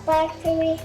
back to me.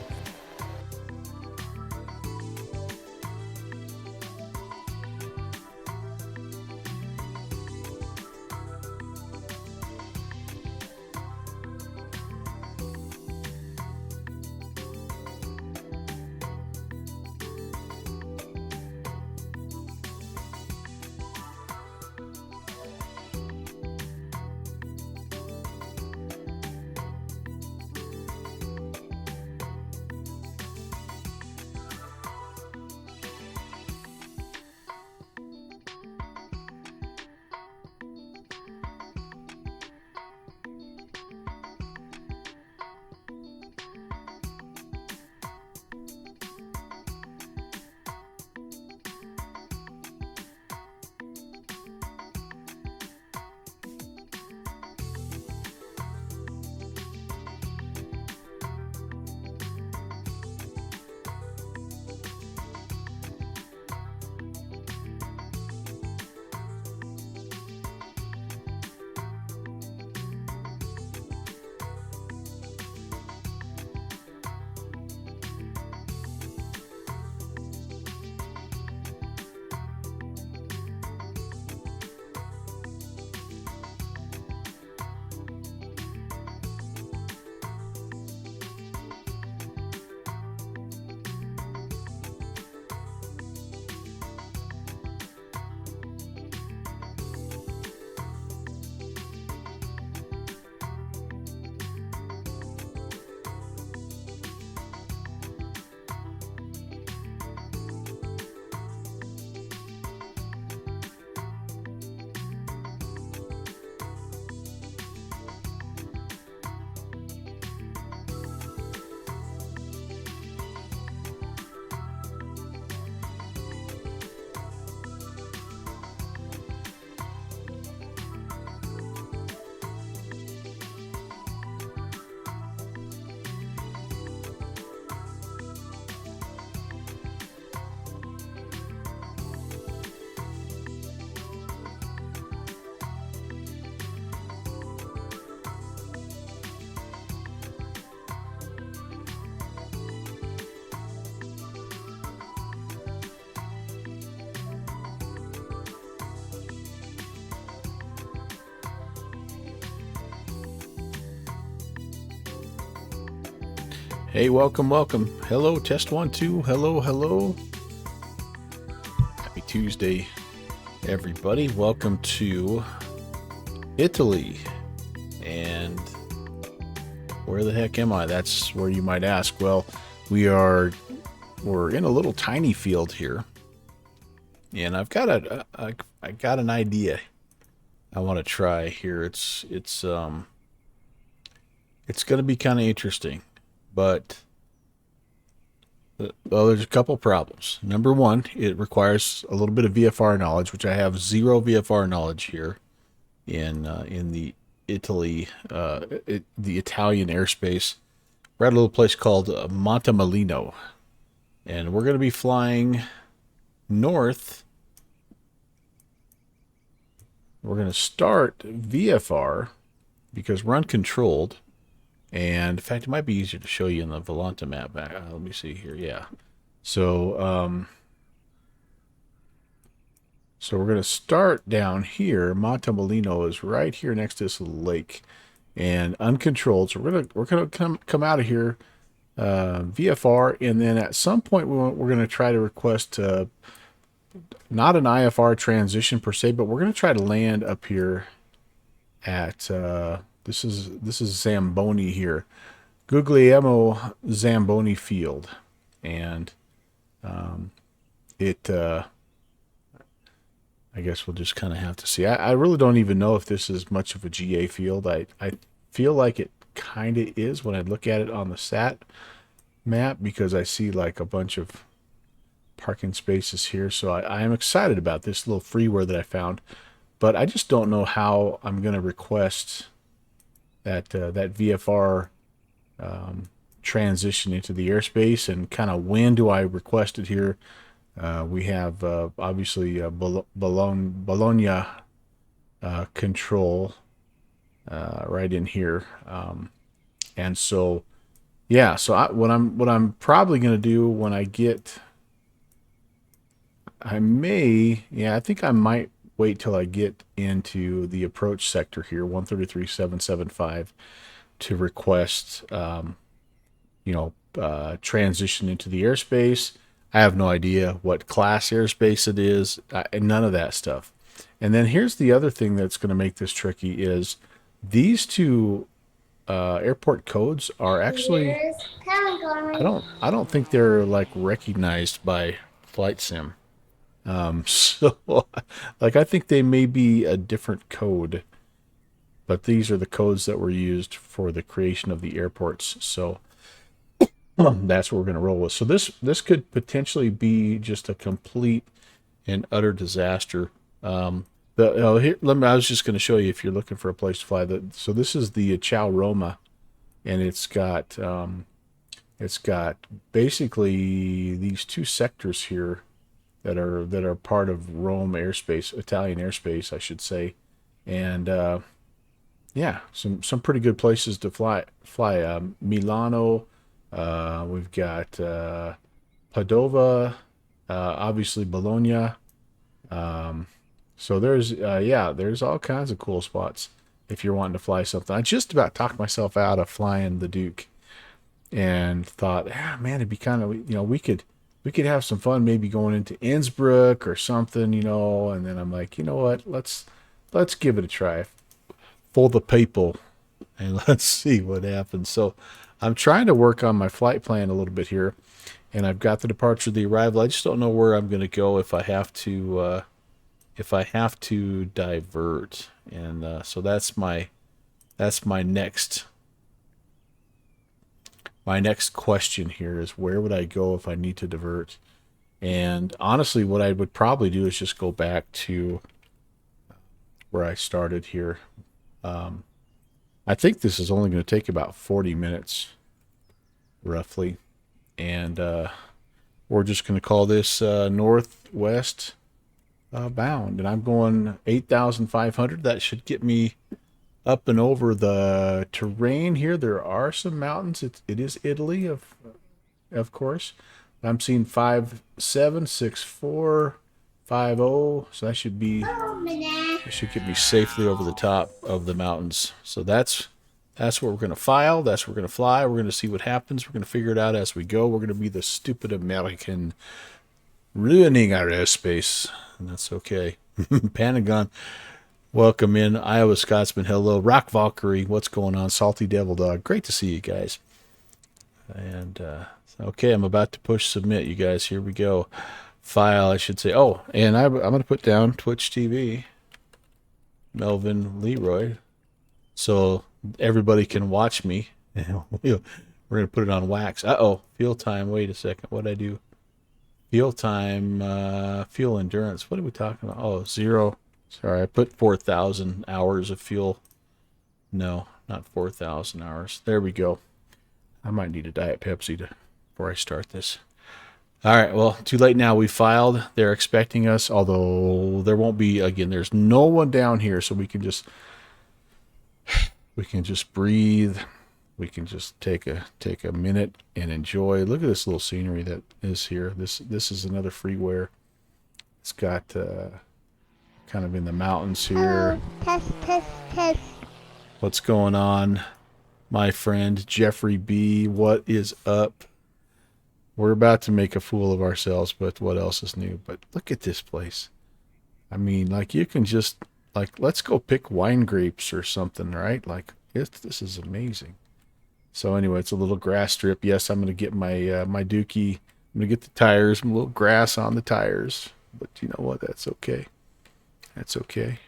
Hey, welcome. Hello, test 1, 2. Hello. Happy Tuesday, everybody. Welcome to Italy. And where the heck am I? That's where you might ask. Well, we're in a little tiny field here, and I've got I got an idea I want to try here. It's going to be kind of interesting. But well, there's a couple problems. Number one, it requires a little bit of VFR knowledge, which I have zero VFR knowledge here in the the Italian airspace. We're at a little place called Montemelino, and we're going to be flying north. We're going to start VFR because we're uncontrolled. And in fact, it might be easier to show you in the Volanta map. Let me see here. Yeah. So, so we're going to start down here. Montemelino is right here next to this lake, and uncontrolled. So we're gonna come out of here, VFR, and then at some point we're going to try to request not an IFR transition per se, but we're going to try to land up here at. This is Zamboni here, Guglielmo Zamboni Field, and I guess we'll just kind of have to see. I really don't even know if this is much of a GA field. I feel like it kind of is when I look at it on the sat map, because I see like a bunch of parking spaces here. So I am excited about this little freeware that I found, but I just don't know how I'm going to request that VFR transition into the airspace, and kind of when do I request it here. We have obviously Bologna control right in here, and so yeah, so what I'm probably going to do when I get, I think I might wait till I get into the approach sector here, 133.775, to request, transition into the airspace. I have no idea what class airspace it is, and none of that stuff. And then here's the other thing that's going to make this tricky is these two airport codes are actually, I don't think they're like recognized by flight sim. So like I think they may be a different code, but these are the codes that were used for the creation of the airports. So that's what we're going to roll with. So this could potentially be just a complete and utter disaster. I was just going to show you if you're looking for a place to fly. So this is the Chow Roma, and it's got basically these two sectors here that are part of Rome airspace, Italian airspace, I should say, and yeah, some pretty good places to fly. Milano. We've got Padova, obviously Bologna. So there's all kinds of cool spots if you're wanting to fly something. I just about talked myself out of flying the Duke, and thought, man, it'd be kind of, we could have some fun maybe going into Innsbruck or something, and then I'm like, you know what, let's give it a try for the people, and let's see what happens. So I'm trying to work on my flight plan a little bit here, and I've got the departure, the arrival. I just don't know where I'm going to go if I have to divert, and so that's my next question here is, where would I go if I need to divert? And honestly, what I would probably do is just go back to where I started here. I think this is only going to take about 40 minutes, roughly. And we're just going to call this northwest bound. And I'm going 8,500. That should get me up and over the terrain here. There are some mountains. It is Italy, of course. I'm seeing 5.7, 6.4, 5.0. So that should get me safely over the top of the mountains. So that's what we're going to file. That's what we're going to fly. We're going to see what happens. We're going to figure it out as we go. We're going to be the stupid American ruining our airspace, and that's okay. Pentagon, welcome in. Iowa Scotsman, hello. Rock Valkyrie, what's going on? Salty Devil Dog, great to see you guys. And okay, I'm about to push submit, you guys. Here we go. File, I should say. Oh, and I'm going to put down Twitch TV, Melvin Leroy, so everybody can watch me. We're going to put it on wax. Uh-oh, fuel time. Wait a second. What'd I do? Fuel time, fuel endurance. What are we talking about? Oh, 0. Sorry, I put 4,000 hours of fuel. No, not 4,000 hours. There we go. I might need a Diet Pepsi before I start this. All right, well, too late now. We filed. They're expecting us, although there won't be, again, there's no one down here, so we can just breathe. We can just take a minute and enjoy. Look at this little scenery that is here. This is another freeware. It's got kind of in the mountains here. Test. What's going on, my friend Jeffrey B? What is up? We're about to make a fool of ourselves, but what else is new? But look at this place. I mean, like, you can just, like, let's go pick wine grapes or something, right? Like, this is amazing. So anyway, it's a little grass strip. Yes, I'm going to get my my Dookie. I'm going to get the tires, a little grass on the tires. But you know what? That's okay. That's okay.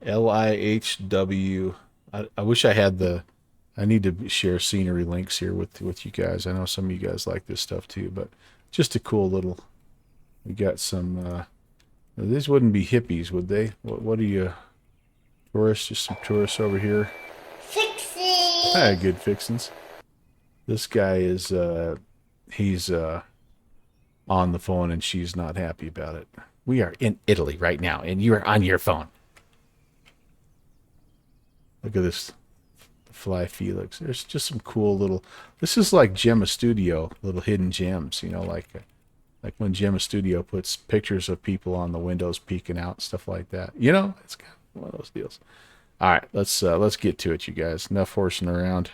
LIHW. I wish I had I need to share scenery links here with you guys. I know some of you guys like this stuff too, but just a cool little. We got some. These wouldn't be hippies, would they? What are you? Tourists, just some tourists over here. Fixing. Ah, good fixins. This guy is he's on the phone and she's not happy about it. We are in Italy right now and you are on your phone. Look at this Fly Felix. There's just some cool little. This is like Gemma Studio, little hidden gems. You know, like when Gemma Studio puts pictures of people on the windows peeking out, stuff like that. You know, it's kind of one of those deals. All right, let's get to it, you guys. Enough horsing around.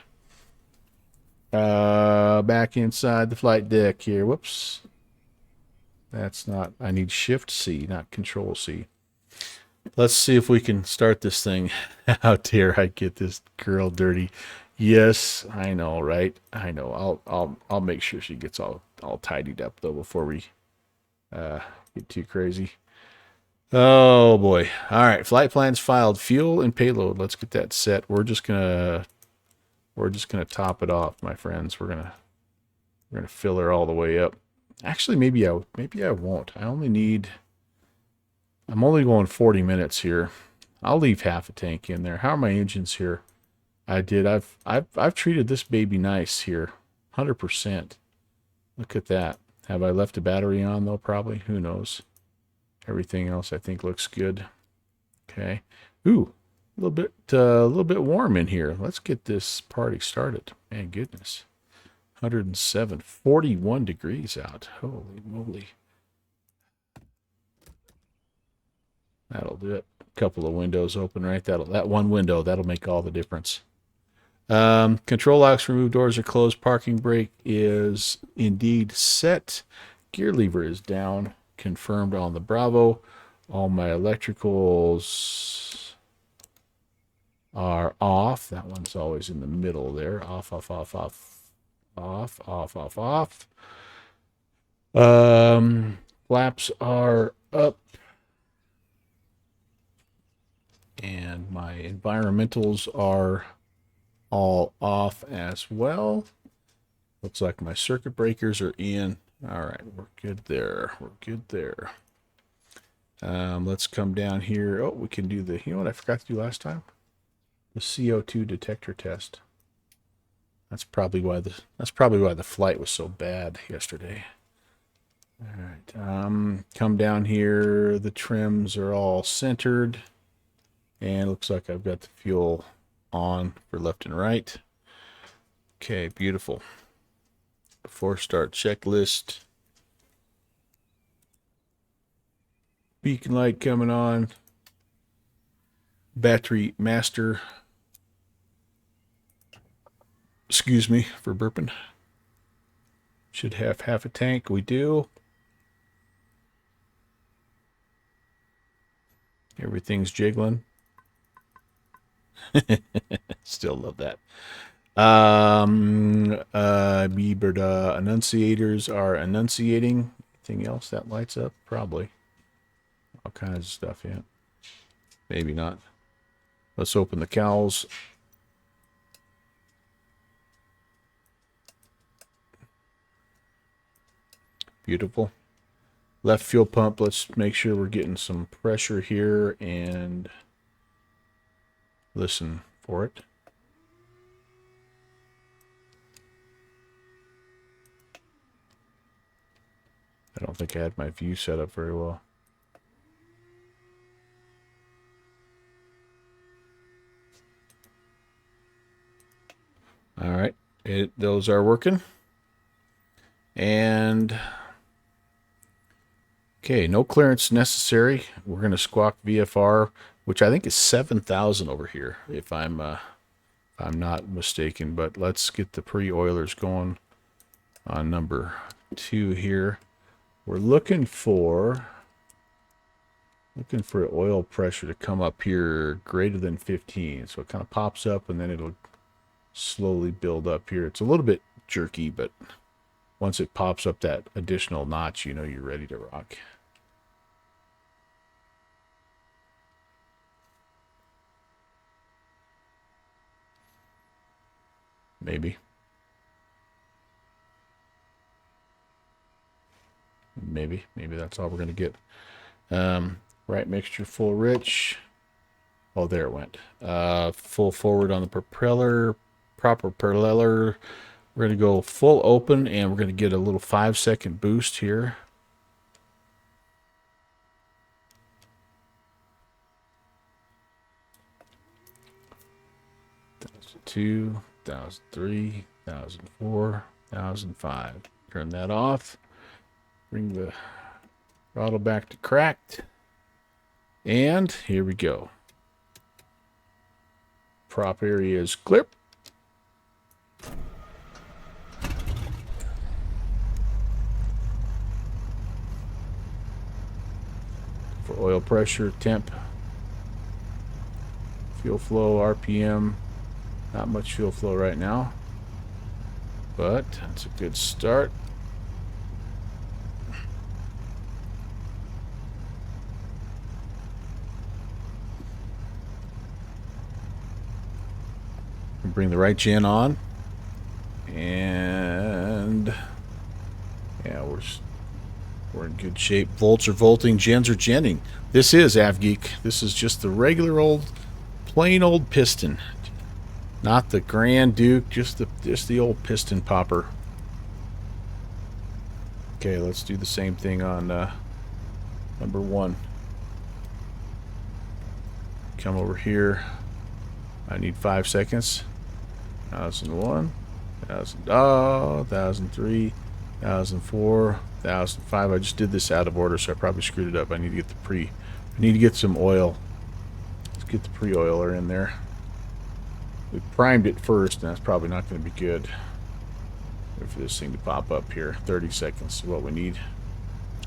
Back inside the flight deck here. Whoops. That's not. I need Shift C, not Control C. Let's see if we can start this thing. How dare I get this girl dirty? Yes, I know, right? I know. I'll make sure she gets all tidied up though before we get too crazy. Oh boy. All right, flight plans filed, fuel and payload. Let's get that set. We're just gonna top it off, my friends. We're gonna fill her all the way up. Actually, maybe I won't. I'm only going 40 minutes here. I'll leave half a tank in there. How are my engines here? I've treated this baby nice here. 100%. Look at that. Have I left a battery on though? Probably. Who knows? Everything else I think looks good. Okay. Ooh, a little bit warm in here. Let's get this party started. Man, goodness. 107, 41 degrees out. Holy moly. That'll do it. A couple of windows open, right? That one window, that'll make all the difference. Control locks, remove doors are closed. Parking brake is indeed set. Gear lever is down. Confirmed on the Bravo. All my electricals are off. That one's always in the middle there. Off, off, off, off, off, off, off, off. Flaps are up. And my environmentals are all off as well. Looks like my circuit breakers are in. All right, we're good there. We're good there. Let's come down here. Oh, we can do the, you know what I forgot to do last time? The CO2 detector test. That's probably why the flight was so bad yesterday. All right, come down here. The trims are all centered. And it looks like I've got the fuel on for left and right. Okay, beautiful. Before start checklist. Beacon light coming on. Battery master. Excuse me for burping. Should have half a tank. We do. Everything's jiggling. Still love that. Enunciators are enunciating. Anything else that lights up? Probably. All kinds of stuff, yeah. Maybe not. Let's open the cowls. Beautiful. Left fuel pump. Let's make sure we're getting some pressure here and listen for it. I don't think I had my view set up very well. All right, those are working. And okay, no clearance necessary. We're going to squawk VFR, which I think is 7,000 over here, if I'm not mistaken. But let's get the pre-oilers going on number 2 here. We're looking for oil pressure to come up here greater than 15. So it kind of pops up and then it'll slowly build up here. It's a little bit jerky, but once it pops up that additional notch, you know you're ready to rock. Maybe. Maybe that's all we're going to get. Right mixture full rich. Oh, there it went. Full forward on the propeller. Proper propeller. We're going to go full open, and we're going to get a little 5-second boost here. 1002, 1003, 1004, 1005. Turn that off. Bring the throttle back to cracked. And here we go. Prop area is clear. For oil pressure, temp, fuel flow, RPM. Not much fuel flow right now, but that's a good start. Bring the right gen on, and yeah, we're in good shape. Volts are volting, gens are genning. This is AvGeek. This is just the regular old, plain old piston, not the Grand Duke, just the old piston popper. Okay, let's do the same thing on number 1. Come over here. I need 5 seconds. 1001, 1003, 1004, 1005. I just did this out of order, so I probably screwed it up. I need to get I need to get some oil. Let's get the pre-oiler in there. We primed it first, and that's probably not going to be good. Wait for this thing to pop up here. 30 seconds is what we need.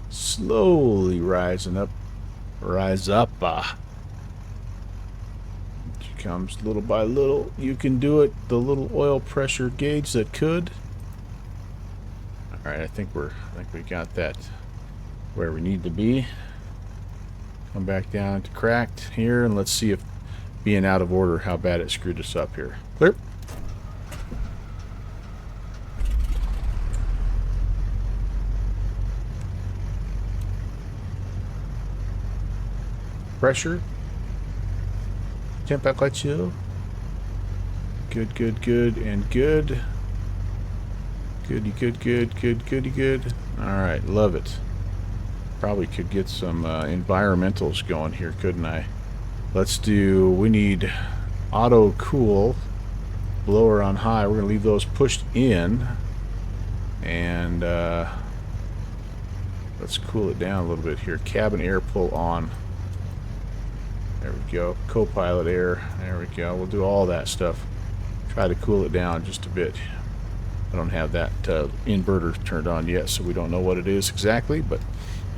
Slowly rising up. Rise up. Comes little by little. You can do it. The little oil pressure gauge that could. All right, I think we got that where we need to be. Come back down to cracked here, and let's see if being out of order, how bad it screwed us up here. Clear. Pressure. Temperature. Good, good, good, and good. Goody, good, good, good, goody, good. Alright, love it. Probably could get some environmentals going here, couldn't I? Let's do, we need auto cool, blower on high. We're going to leave those pushed in. And let's cool it down a little bit here. Cabin air pull on. There we go. Co-pilot air. There we go. We'll do all that stuff. Try to cool it down just a bit. I don't have that inverter turned on yet, so we don't know what it is exactly, but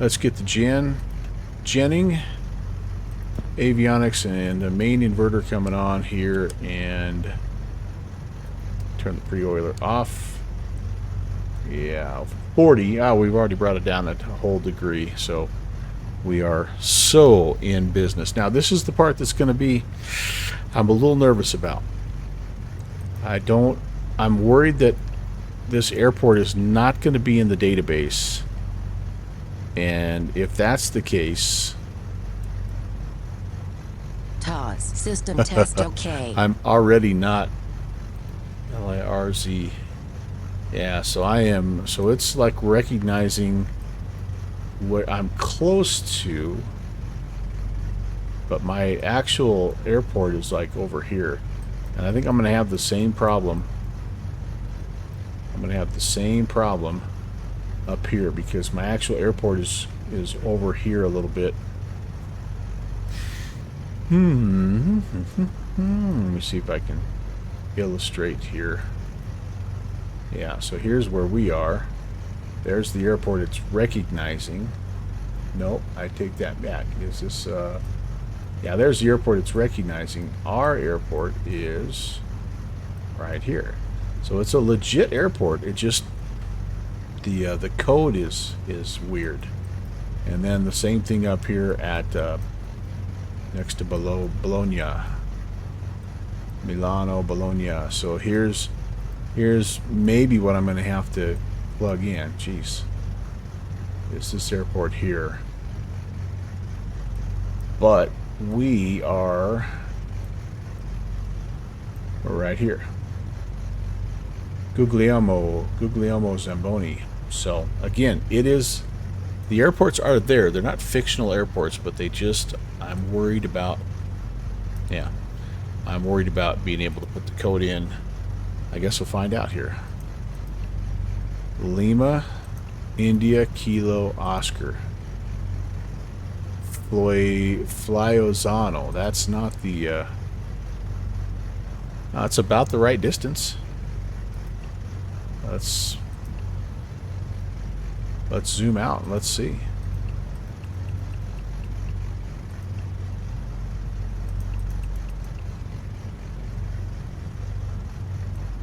let's get the genning, avionics, and the main inverter coming on here, and turn the pre-oiler off. Yeah, 40. Oh, we've already brought it down a whole degree, so we are so in business. Now, this is the part that's going to be, I'm a little nervous about. I'm worried that this airport is not going to be in the database. And if that's the case, TOS, system test okay. I'm already not LIRZ. Yeah, so I am, so it's like recognizing what I'm close to, but my actual airport is like over here, and I think I'm going to have the same problem. I'm going to have the same problem up here because my actual airport is over here a little bit. Let me see if I can illustrate here. Yeah, so here's where we are. There's the airport it's recognizing. Nope, I take that back. Is this, yeah, there's the airport it's recognizing. Our airport is right here. So it's a legit airport. It just, the code is weird. And then the same thing up here at, next to Bologna. Milano, Bologna. So here's maybe what I'm going to have to plug in. Jeez. It's this airport here. But we're right here. Guglielmo Zamboni. So again, the airports are there. They're not fictional airports, but I'm worried about, yeah. I'm worried about being able to put the code in. I guess we'll find out here. Lima, India, Kilo, Oscar. Flyzanno. That's not the... it's about the right distance. Let's zoom out and let's see.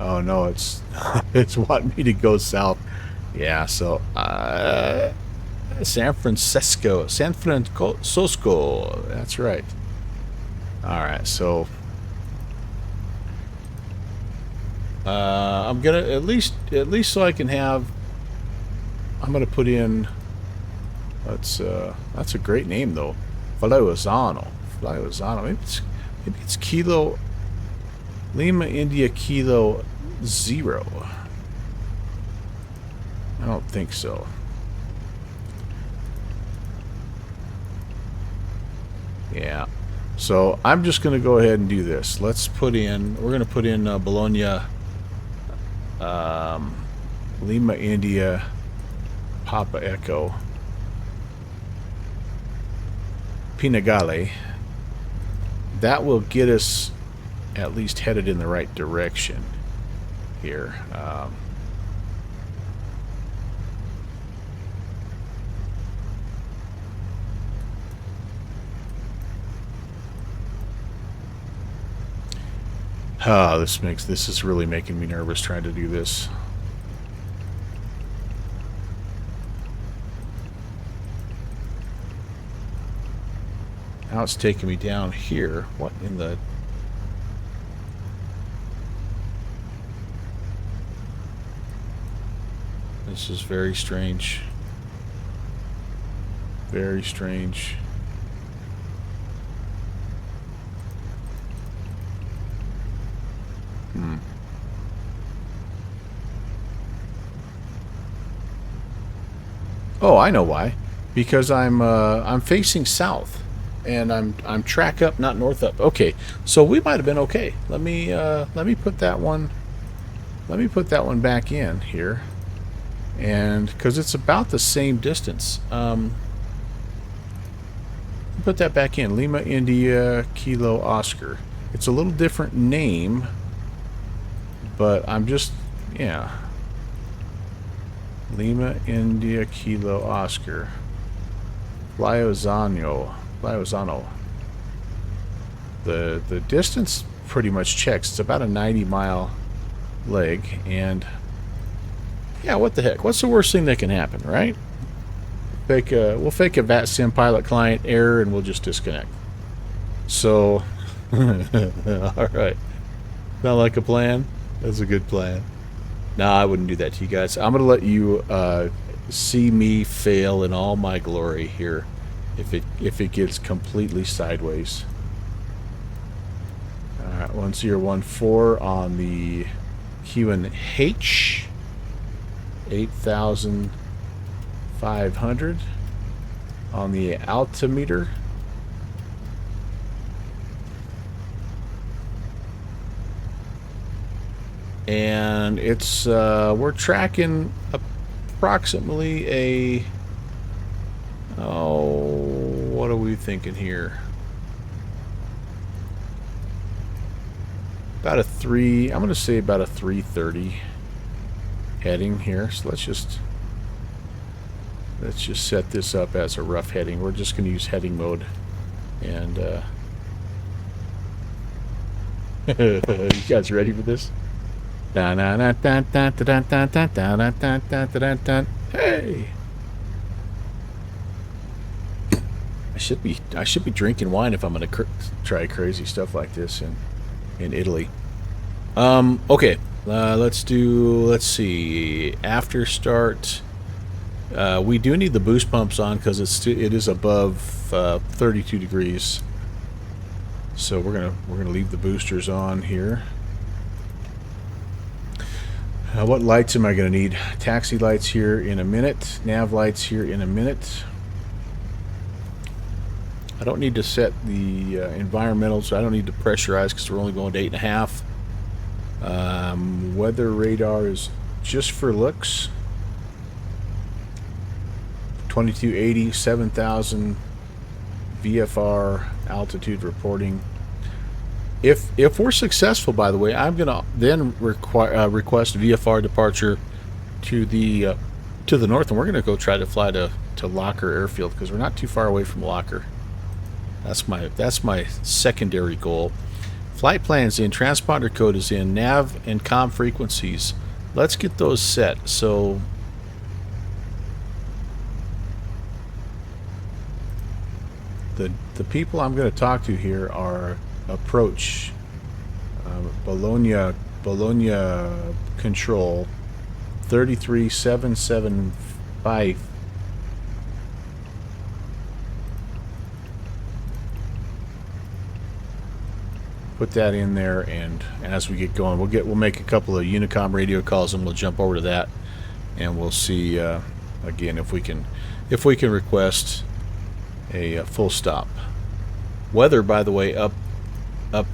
Oh no, it's it's wanting me to go south. Yeah, so San Francisco. That's right. All right, so I'm gonna at least so I can have. I'm gonna put in. That's a great name though, Flyzanno. Maybe it's Kilo Lima India Kilo 0. I don't think so. Yeah. So I'm just going to go ahead and do this. Let's put in. We're going to put in Bologna, Lima India, Papa Echo, Pinagale. That will get us at least headed in the right direction here. This is really making me nervous trying to do this. Now it's taking me down here. What in the... This is very strange. Very strange. Oh, I know why. Because I'm facing south, and I'm track up, not north up. Okay, so we might have been okay. Let me put that one. Let me put that one back in here, and because it's about the same distance. Put that back in. Lima India Kilo Oscar. It's a little different name, but I'm just Lima India Kilo Oscar. Flyzanno. The distance pretty much checks. It's about a 90-mile leg, and yeah, what the heck? What's the worst thing that can happen, right? We'll fake a VATSIM pilot client error, and we'll just disconnect. So, all right. Sound like a plan? That's a good plan. Nah, I wouldn't do that to you guys. I'm gonna let you see me fail in all my glory here, if it gets completely sideways. All right, 1014 on the QNH, 8,500 on the altimeter. And it's we're tracking approximately a, what are we thinking here? About a 3, I'm going to say about a 330 heading here. So let's just set this up as a rough heading. We're just going to use heading mode, and you guys ready for this? Hey! I should be drinking wine if I'm going to try crazy stuff like this in Italy. Okay, let's see. After start, we do need the boost pumps on because it is above 32 degrees. So we're gonna leave the boosters on here. What lights am I going to need? Taxi lights here in a minute. Nav lights here in a minute. I don't need to set the environmental, so I don't need to pressurize because we're only going to 8.5. Weather radar is just for looks. 2280, 7,000 VFR altitude reporting. If we're successful, by the way, I'm gonna then request VFR departure to the north, and we're gonna go try to fly to Locher Airfield because we're not too far away from Locher. That's my secondary goal. Flight plan's in, transponder code is in, nav and comm frequencies. Let's get those set. So the people I'm going to talk to here are approach Bologna control 33775. Put that in there, and as we get going, we'll make a couple of Unicom radio calls, and we'll jump over to that, and we'll see again if we can request a full stop. Weather, by the way, up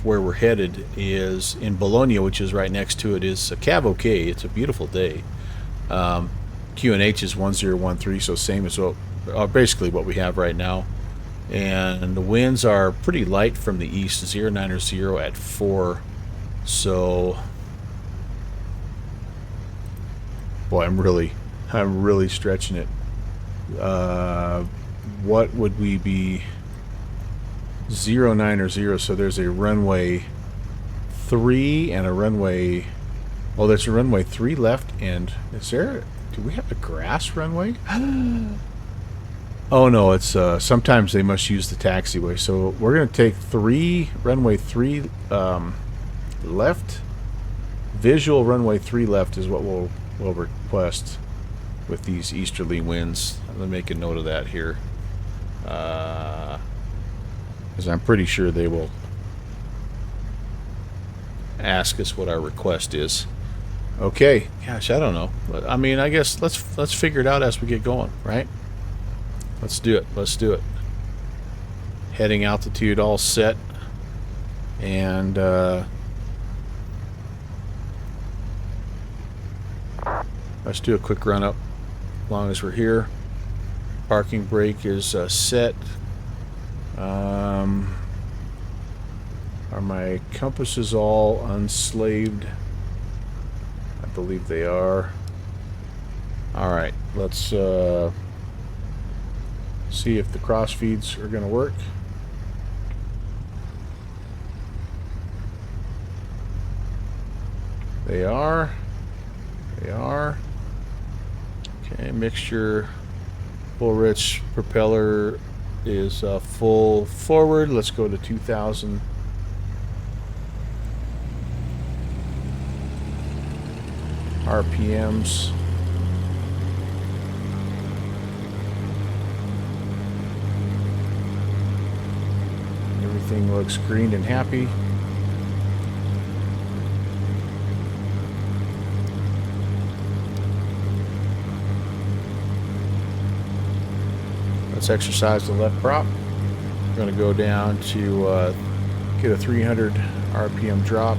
where we're headed is in Bologna, which is right next to it, is a Cav OK. It's a beautiful day. QNH is 1013, so same as basically what we have right now. And the winds are pretty light from the east, 090 at 4. So, boy, I'm really stretching it. What would we be? 090. So there's a runway 3 and a runway. Oh, there's a runway 3 left. And is there? Do we have a grass runway? Oh no, it's sometimes they must use the taxiway. So we're gonna take runway 3 left. Visual runway 3 left is what we'll request with these easterly winds. I'm gonna make a note of that here, because I'm pretty sure they will ask us what our request is. Okay, gosh, I don't know, but I mean, I guess let's figure it out as we get going, right? Let's do it. Heading altitude all set. And let's do a quick run up as long as we're here. Parking brake is set. Are my compasses all unslaved? I believe they are. Alright, let's see if the cross feeds are going to work. They are. Okay, mixture full rich propeller is full forward. Let's go to 2,000. RPMs. Everything looks green and happy. Let's exercise the left prop. We're going to go down to get a 300 RPM drop.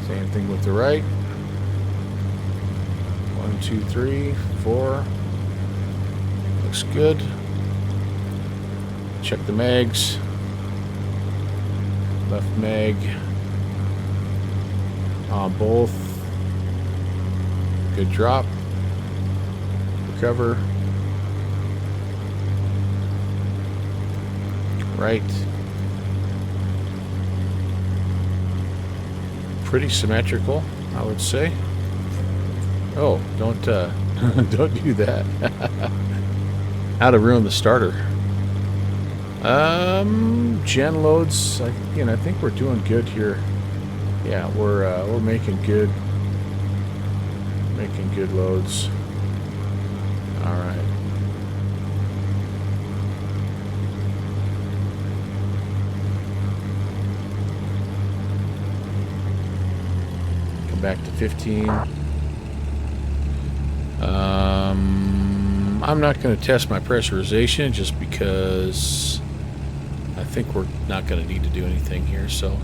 Same thing with the right. 1, 2, 3, 4. Looks good. Check the mags. Left mag on both. Good drop. Recover. Right. Pretty symmetrical, I would say. Oh, don't don't do that. How to ruin the starter. Gen loads. I think we're doing good here. Yeah, we're making good loads. All right. come back to 15. I'm not going to test my pressurization just because I think we're not going to need to do anything here. So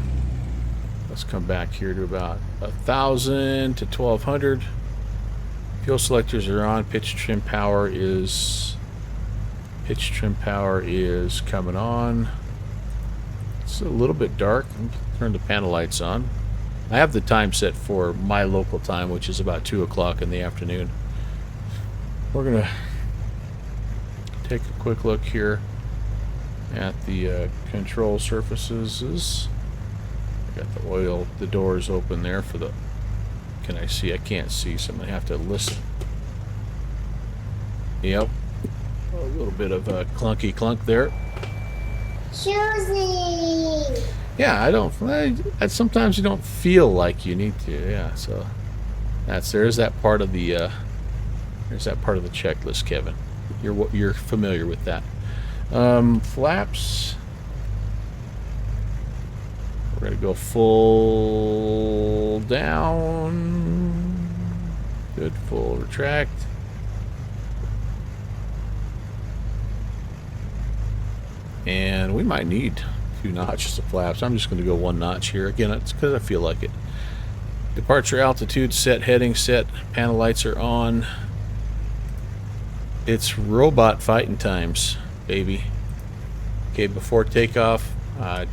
let's come back here to about 1,000 to 1,200. Fuel selectors are on. Pitch trim power is coming on. It's a little bit dark. Turn the panel lights on. I have the time set for my local time, which is about 2 o'clock in the afternoon. We're gonna take a quick look here at the control surfaces. I got the oil, the doors open there for the. Can I see? I can't see, so I'm gonna have to listen. Yep, a little bit of a clunky clunk there. Choosing. Yeah, sometimes you don't feel like you need to. Yeah, so there's that part of the checklist, Kevin. You're familiar with that. Flaps. We're gonna go full down. Good, full retract. And we might need 2 notches of flaps. I'm just going to go 1 notch here. Again, it's because I feel like it. Departure altitude set, heading set, panel lights are on. It's robot fighting times, baby. Okay, before takeoff,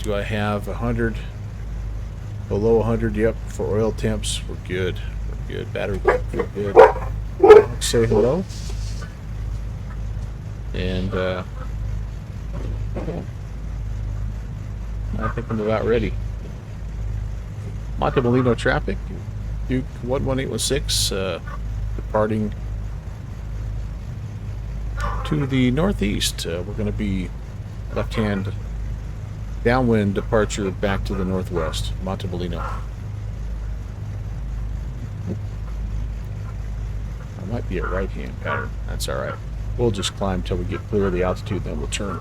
do I have 100? Below 100, yep. For oil temps, we're good. We're good. Battery, we're good. Say hello. And, I think I'm about ready. Montemelino traffic, Duke 11816, departing to the northeast. We're going to be left-hand downwind departure back to the northwest, Montemelino. I might be a right-hand pattern. That's all right. We'll just climb till we get clear of the altitude, then we'll turn.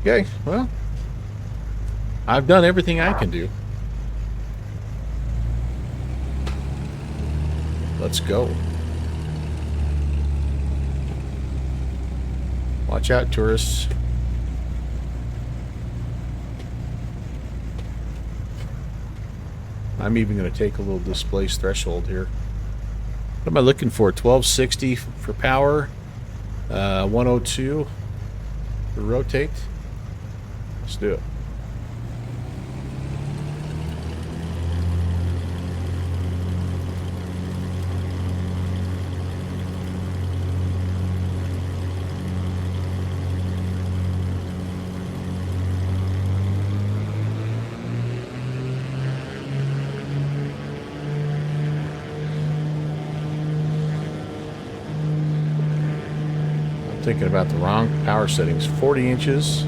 Okay, well, I've done everything I can do. Let's go. Watch out, tourists. I'm even going to take a little displaced threshold here. What am I looking for? 1260 for power, 102 for rotate. Let's do it. I'm thinking about the wrong power settings. 40 inches.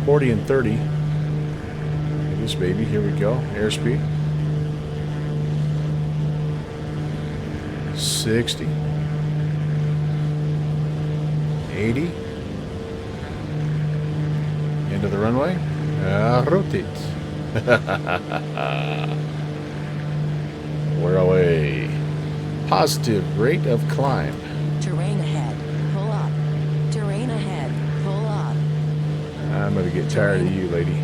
40 and 30. This baby, here we go. Airspeed. 60. 80. Into the runway. Rotate. We're away. Positive rate of climb. Terrain ahead. Pull up. Terrain ahead. Pull up. I'm going to get tired of you, lady.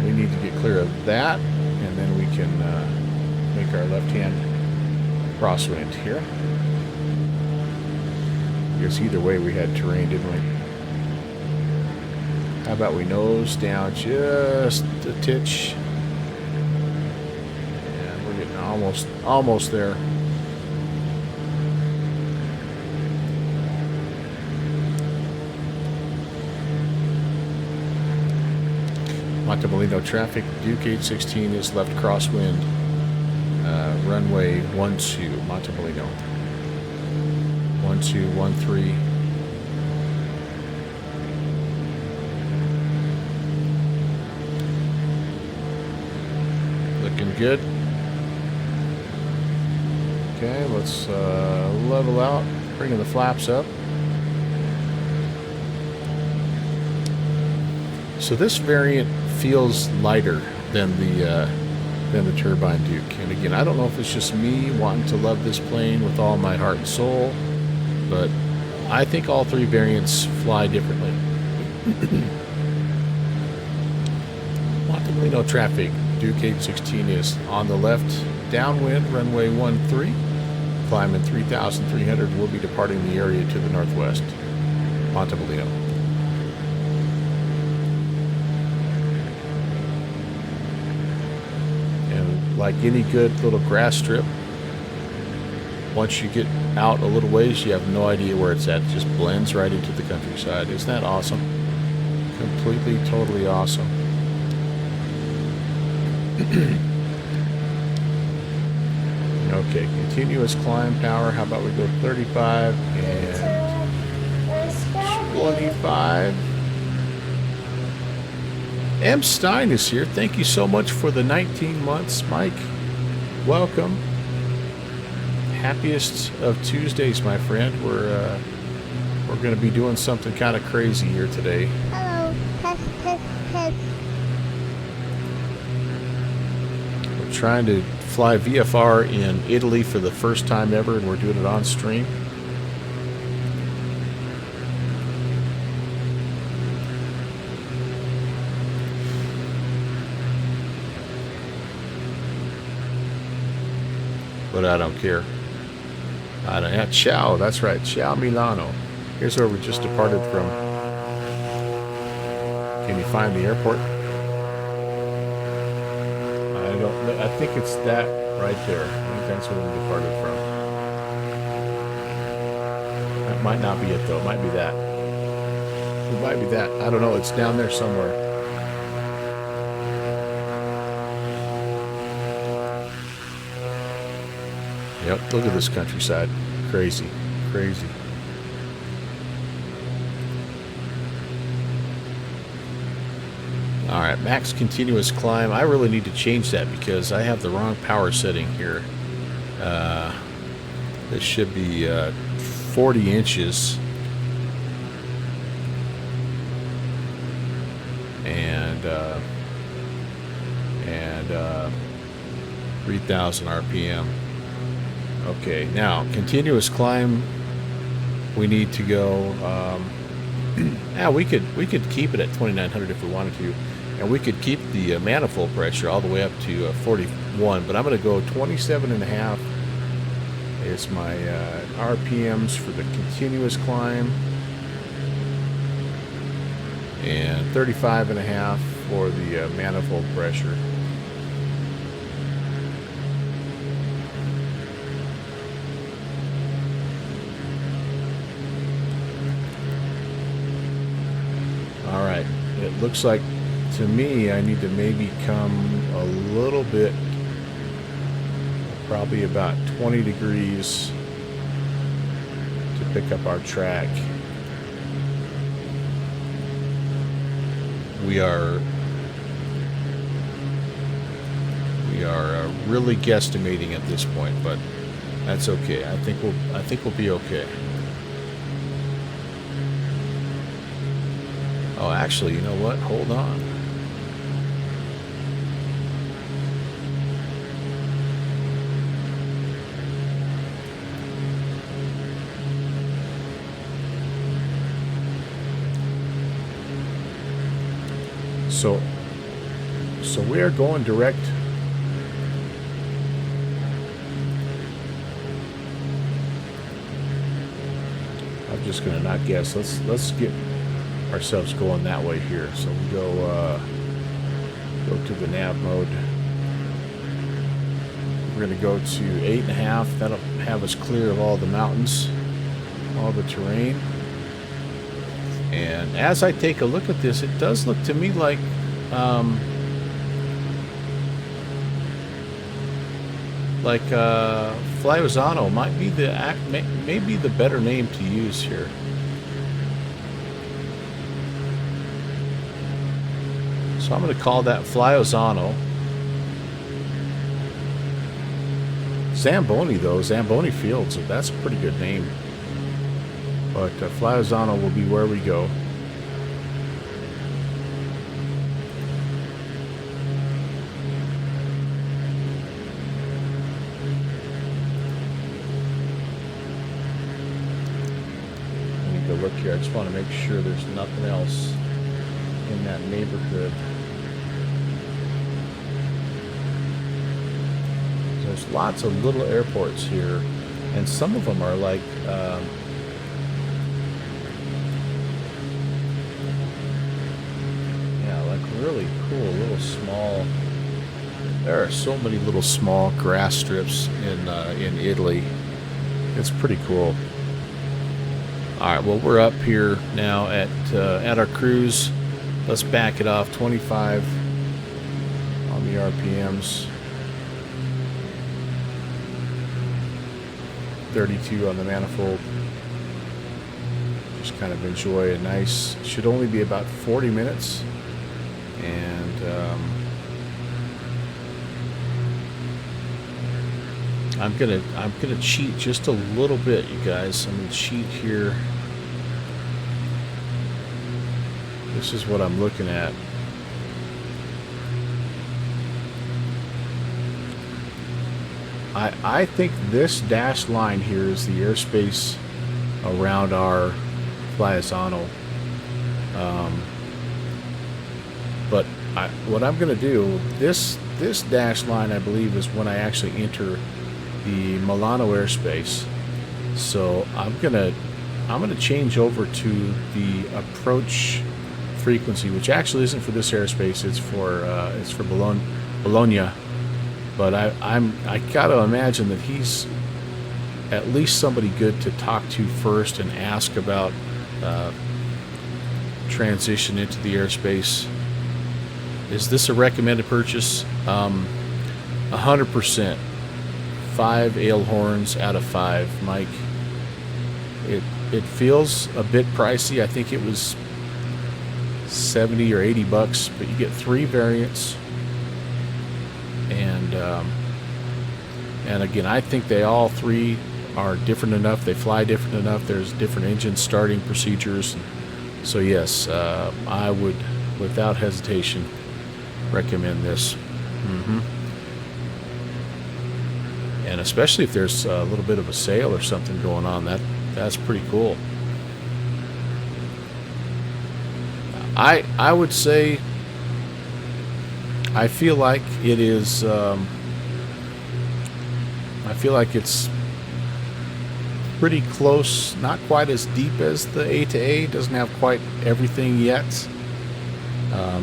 We need to get clear of that, and then we can make our left-hand crosswind here. I guess either way we had terrain, didn't we? How about we nose down just a titch? And we're getting almost there. Montemelino traffic, Duke 816 is left crosswind, runway 12, Montemelino. 1213. Looking good. Okay, let's level out, bringing the flaps up. So this variant feels lighter than the than the Turbine Duke. And again, I don't know if it's just me wanting to love this plane with all my heart and soul, but I think all three variants fly differently. Montemelino traffic. Duke 816 is on the left, downwind, runway 13. Climbing 3,300, will be departing the area to the northwest. Montemelino. And like any good little grass strip, once you get out a little ways, you have no idea where it's at. It just blends right into the countryside. Isn't that awesome? Completely, totally awesome. Okay, continuous climb power. How about we go 35 and 25? M. Stein is here. Thank you so much for the 19 months, Mike. Welcome. Happiest of Tuesdays, my friend. We're going to be doing something kind of crazy here today. Hello. Pet, pet, pet. We're trying to fly VFR in Italy for the first time ever, and we're doing it on stream. But I don't care. I don't. Yeah, ciao. That's right. Ciao Milano. Here's where we just departed from. Can you find the airport? I don't. I think it's that right there. I think that's where we departed from. That might not be it though. It might be that. It might be that. I don't know. It's down there somewhere. Yep, look at this countryside. Crazy, crazy. All right, max continuous climb. I really need to change that because I have the wrong power setting here. This should be 40 inches. And 3,000 RPM. Okay, now continuous climb. We need to go. Yeah, we could keep it at 2,900 if we wanted to, and we could keep the manifold pressure all the way up to 41. But I'm going to go 27.5. Is my RPMs for the continuous climb, and 35.5 for the manifold pressure. All right, it looks like to me I need to maybe come a little bit, probably about 20 degrees to pick up our track. We are really guesstimating at this point, but that's okay. I think we'll be okay. Oh, actually, you know what? Hold on. So we are going direct. I'm just gonna not guess. Let's get ourselves going that way here. So we go to the nav mode. We're gonna go to 8.5. That'll have us clear of all the mountains, all the terrain. And as I take a look at this, it does look to me like Flyzanno might be maybe the better name to use here. So I'm going to call that Flyzanno. Zamboni though, Zamboni Fields, that's a pretty good name. But Flyzanno will be where we go. look here. I just want to make sure there's nothing else in that neighborhood. There's lots of little airports here, and some of them are like yeah, like really cool little small. There are so many little small grass strips in Italy. It's pretty cool. All right, well, we're up here now at our cruise. Let's back it off. 25 on the RPMs. 32 on the manifold. Just kind of enjoy a nice. Should only be about 40 minutes, and I'm gonna cheat just a little bit, you guys. I'm gonna cheat here. This is what I'm looking at. I think this dashed line here is the airspace around our Flyzanno. But what I'm going to do, this dashed line, I believe, is when I actually enter the Milano airspace. So I'm gonna change over to the approach frequency, which actually isn't for this airspace. It's for Bologna. But I gotta imagine that he's at least somebody good to talk to first and ask about transition into the airspace. Is this a recommended purchase? 100%. 5 ale horns out of 5, Mike. It feels a bit pricey. I think it was 70 or 80 bucks, but you get 3 variants. And again, I think they all 3 are different enough. They fly different enough. There's different engine starting procedures. So yes, I would, without hesitation, recommend this. And especially if there's a little bit of a sale or something going on, that's pretty cool. I would say I feel like it is. I feel like it's pretty close. Not quite as deep as the A to A. Doesn't have quite everything yet.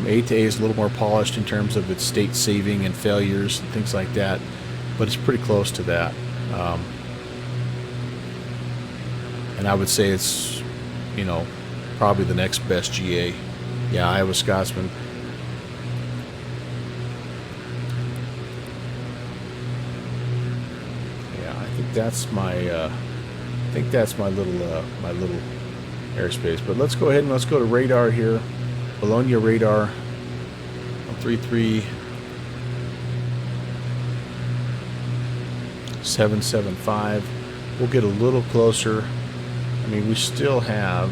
A to A is a little more polished in terms of its state saving and failures and things like that, but it's pretty close to that. And I would say it's, probably the next best GA. Yeah, Iowa Scotsman. Yeah, I think that's my little airspace. But let's go ahead and let's go to radar here. Bologna radar. 133 775. We'll get a little closer. I mean, we still have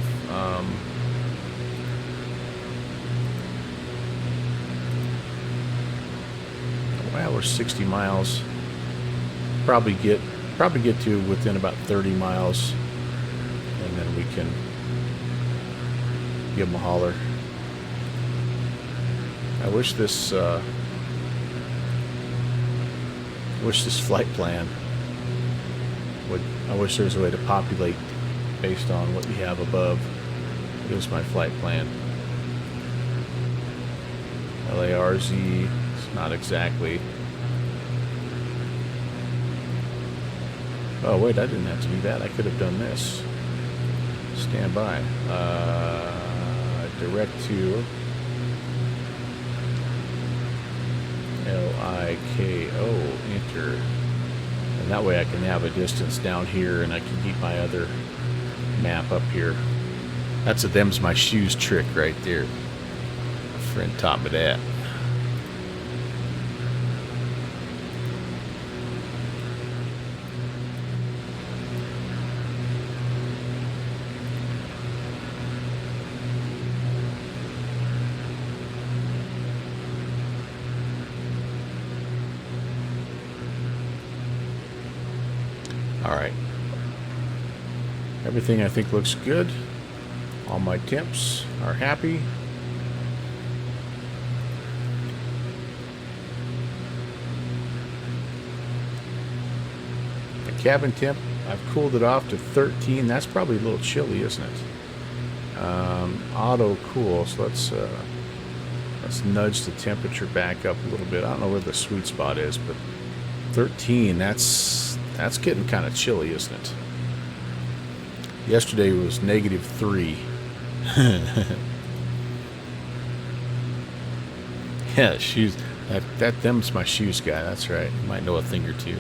well, we're 60 miles. Probably get to within about 30 miles, and then we can give them a holler. I wish this flight plan would. I wish there was a way to populate based on what we have above. Here's my flight plan. LARZ, it's not exactly. Oh wait, I didn't have to do that. I could have done this. Stand by. Direct to LIKO, enter. And that way I can have a distance down here and I can keep my other map up here. That's a them's my shoes trick right there. My friend taught me that. All right. Everything I think looks good. All my temps are happy. The cabin temp, I've cooled it off to 13. That's probably a little chilly, isn't it? Auto cool. So let's nudge the temperature back up a little bit. I don't know where the sweet spot is, but 13. That's getting kind of chilly, isn't it? Yesterday was -3. Yeah, shoes. Them's my shoes guy. That's right. You might know a thing or two.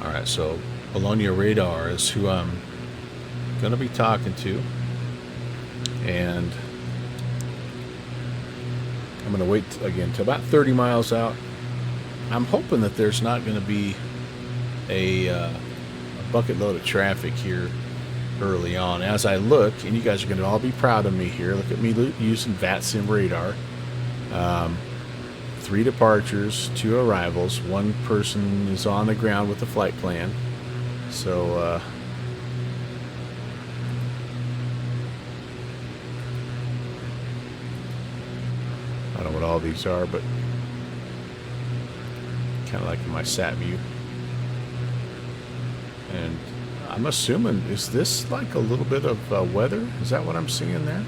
All right, so Bologna Radar is who I'm going to be talking to, and I'm going to wait again to about 30 miles out. I'm hoping that there's not going to be a bucket load of traffic here early on. As I look, and you guys are going to all be proud of me here, look at me using VATSIM radar. 3 departures, 2 arrivals. 1 person is on the ground with the flight plan. So, I don't know what all these are, but kind of like in my sat view. And I'm assuming, is this like a little bit of weather? Is that what I'm seeing there?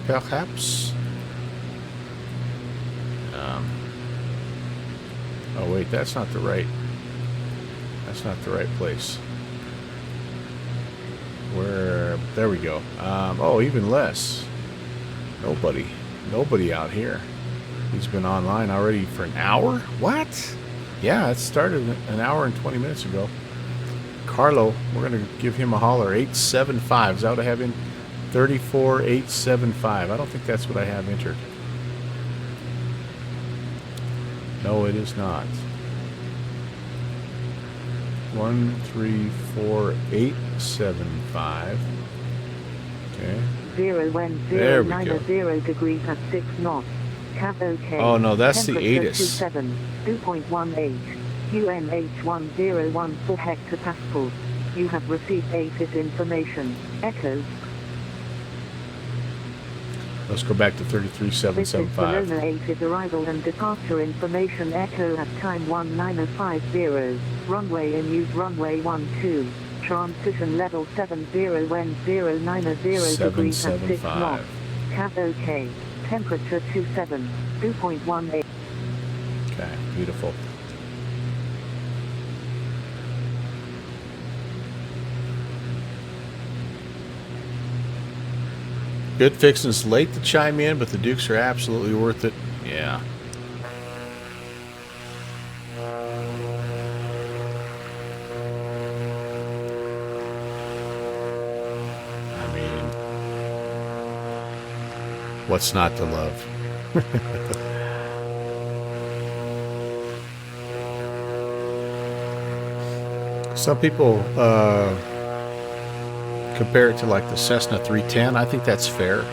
Perhaps. Oh wait, that's not the right. That's not the right place. Where? There we go. Oh, even less. Nobody out here. He's been online already for an hour? What? Yeah, it started an hour and 20 minutes ago. Carlo, we're going to give him a holler. 875. Is that what I have in? 34875. I don't think that's what I have entered. No, it is not. 134875. Okay. 0 when There 0 we go. 0 degrees at 6 knots. Cab OK. Oh no, that's the Temperature ATIS. 27, 2.18. UNH101 for hectopascal. You have received ATIS information. Echo. Let's go back to This is 33775. Bologna ATIS arrival and departure information. Echo at time 1950. Runway in use runway 12. Transition level 70 when 090 degrees at 6 knots. 775. Cab OK. Temperature 27, 2.18. Okay, beautiful. Good fixing's late to chime in, but the Dukes are absolutely worth it. Yeah. I mean, what's not to love? Some people compare it to like the Cessna 310. I think that's fair.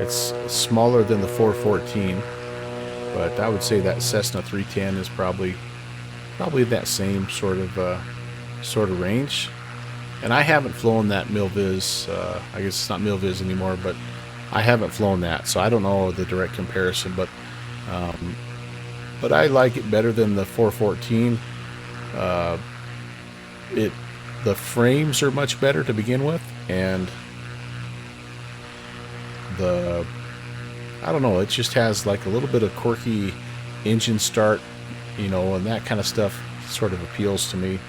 It's smaller than the 414, but I would say that Cessna 310 is probably that same sort of range. And I haven't flown that Milviz. I guess it's not Milviz anymore, but I haven't flown that, so I don't know the direct comparison. But I like it better than the 414. The frames are much better to begin with, and I don't know, it just has like a little bit of quirky engine start, you know, and that kind of stuff sort of appeals to me.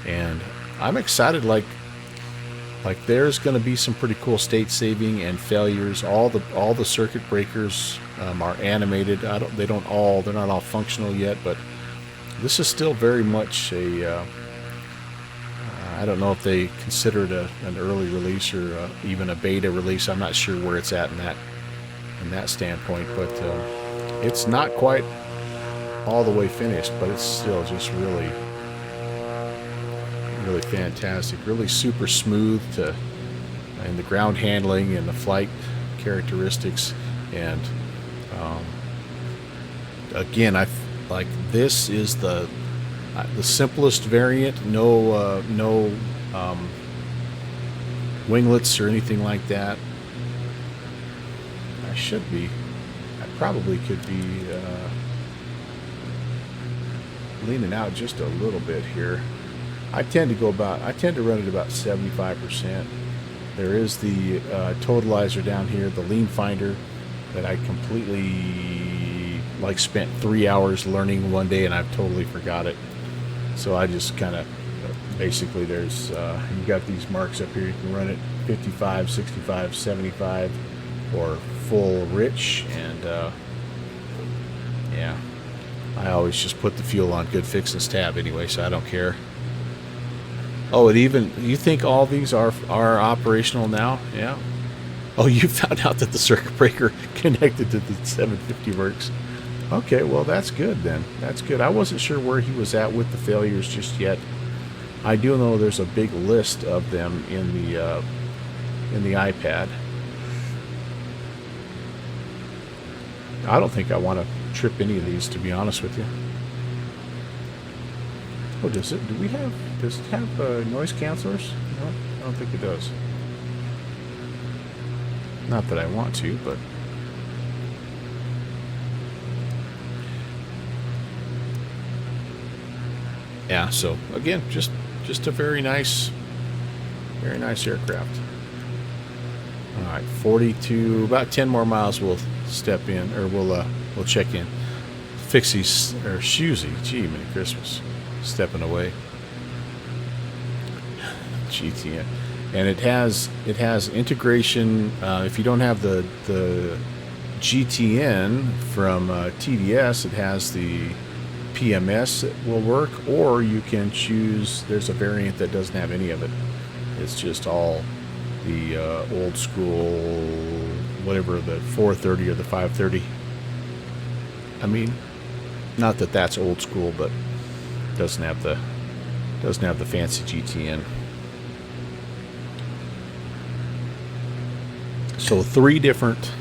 And I'm excited, like there's going to be some pretty cool state saving and failures. All the circuit breakers are animated. They're not all functional yet, but this is still very much a I don't know if they consider it an early release or even a beta release. I'm not sure where it's at in that standpoint, but it's not quite all the way finished, but it's still just really fantastic, really super smooth and the ground handling and the flight characteristics. And again, Like, this is the simplest variant. No winglets or anything like that. I probably could be leaning out just a little bit here. I tend to run it about 75%. There is the totalizer down here, the lean finder, that I completely spent 3 hours learning one day, and I've totally forgot it. So I just kind of basically, there's you got these marks up here. You can run it 55, 65, 75, or full rich, and yeah, I always just put the fuel on good fixins tab anyway, so I don't care. Oh, you think all these are operational now? Yeah. Oh, you found out that the circuit breaker connected to the 750 works. Okay, well, that's good then. That's good. I wasn't sure where he was at with the failures just yet. I do know there's a big list of them in the iPad. I don't think I want to trip any of these, to be honest with you. Oh, does it have noise cancelers? No, I don't think it does. Not that I want to, but yeah. So again, just a very nice aircraft. All right, 42, about 10 more miles. We'll step in, or we'll check in. Fixie's or Shusey, gee, Merry Christmas, stepping away. GTN, and it has integration. If you don't have the GTN from TDS, it has the PMS that will work, or you can choose. There's a variant that doesn't have any of it. It's just all the old school, whatever, the 430 or the 530. I mean, not that that's old school, but doesn't have the fancy GTN. So three different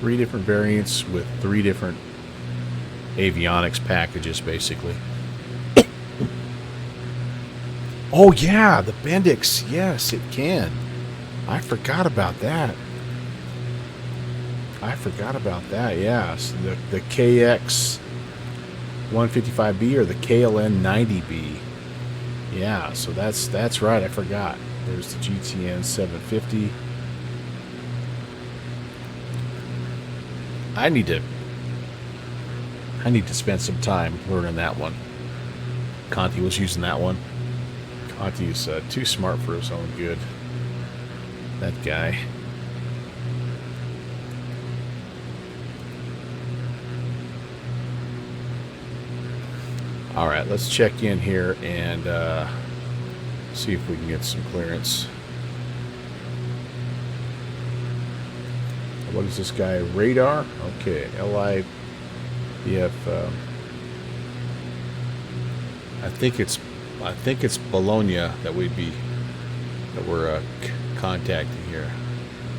variants with 3 different avionics packages, basically. Oh yeah, the Bendix. Yes, it can. I forgot about that. Yes, the KX 155B or the KLN 90B. Yeah, so that's right. I forgot. There's the GTN 750. I need to spend some time learning that one. Conti was using that one. Conti's too smart for his own good. That guy. All right, let's check in here and see if we can get some clearance. What is this guy? Radar? Okay, LIBF. I think it's Bologna that we're contacting here.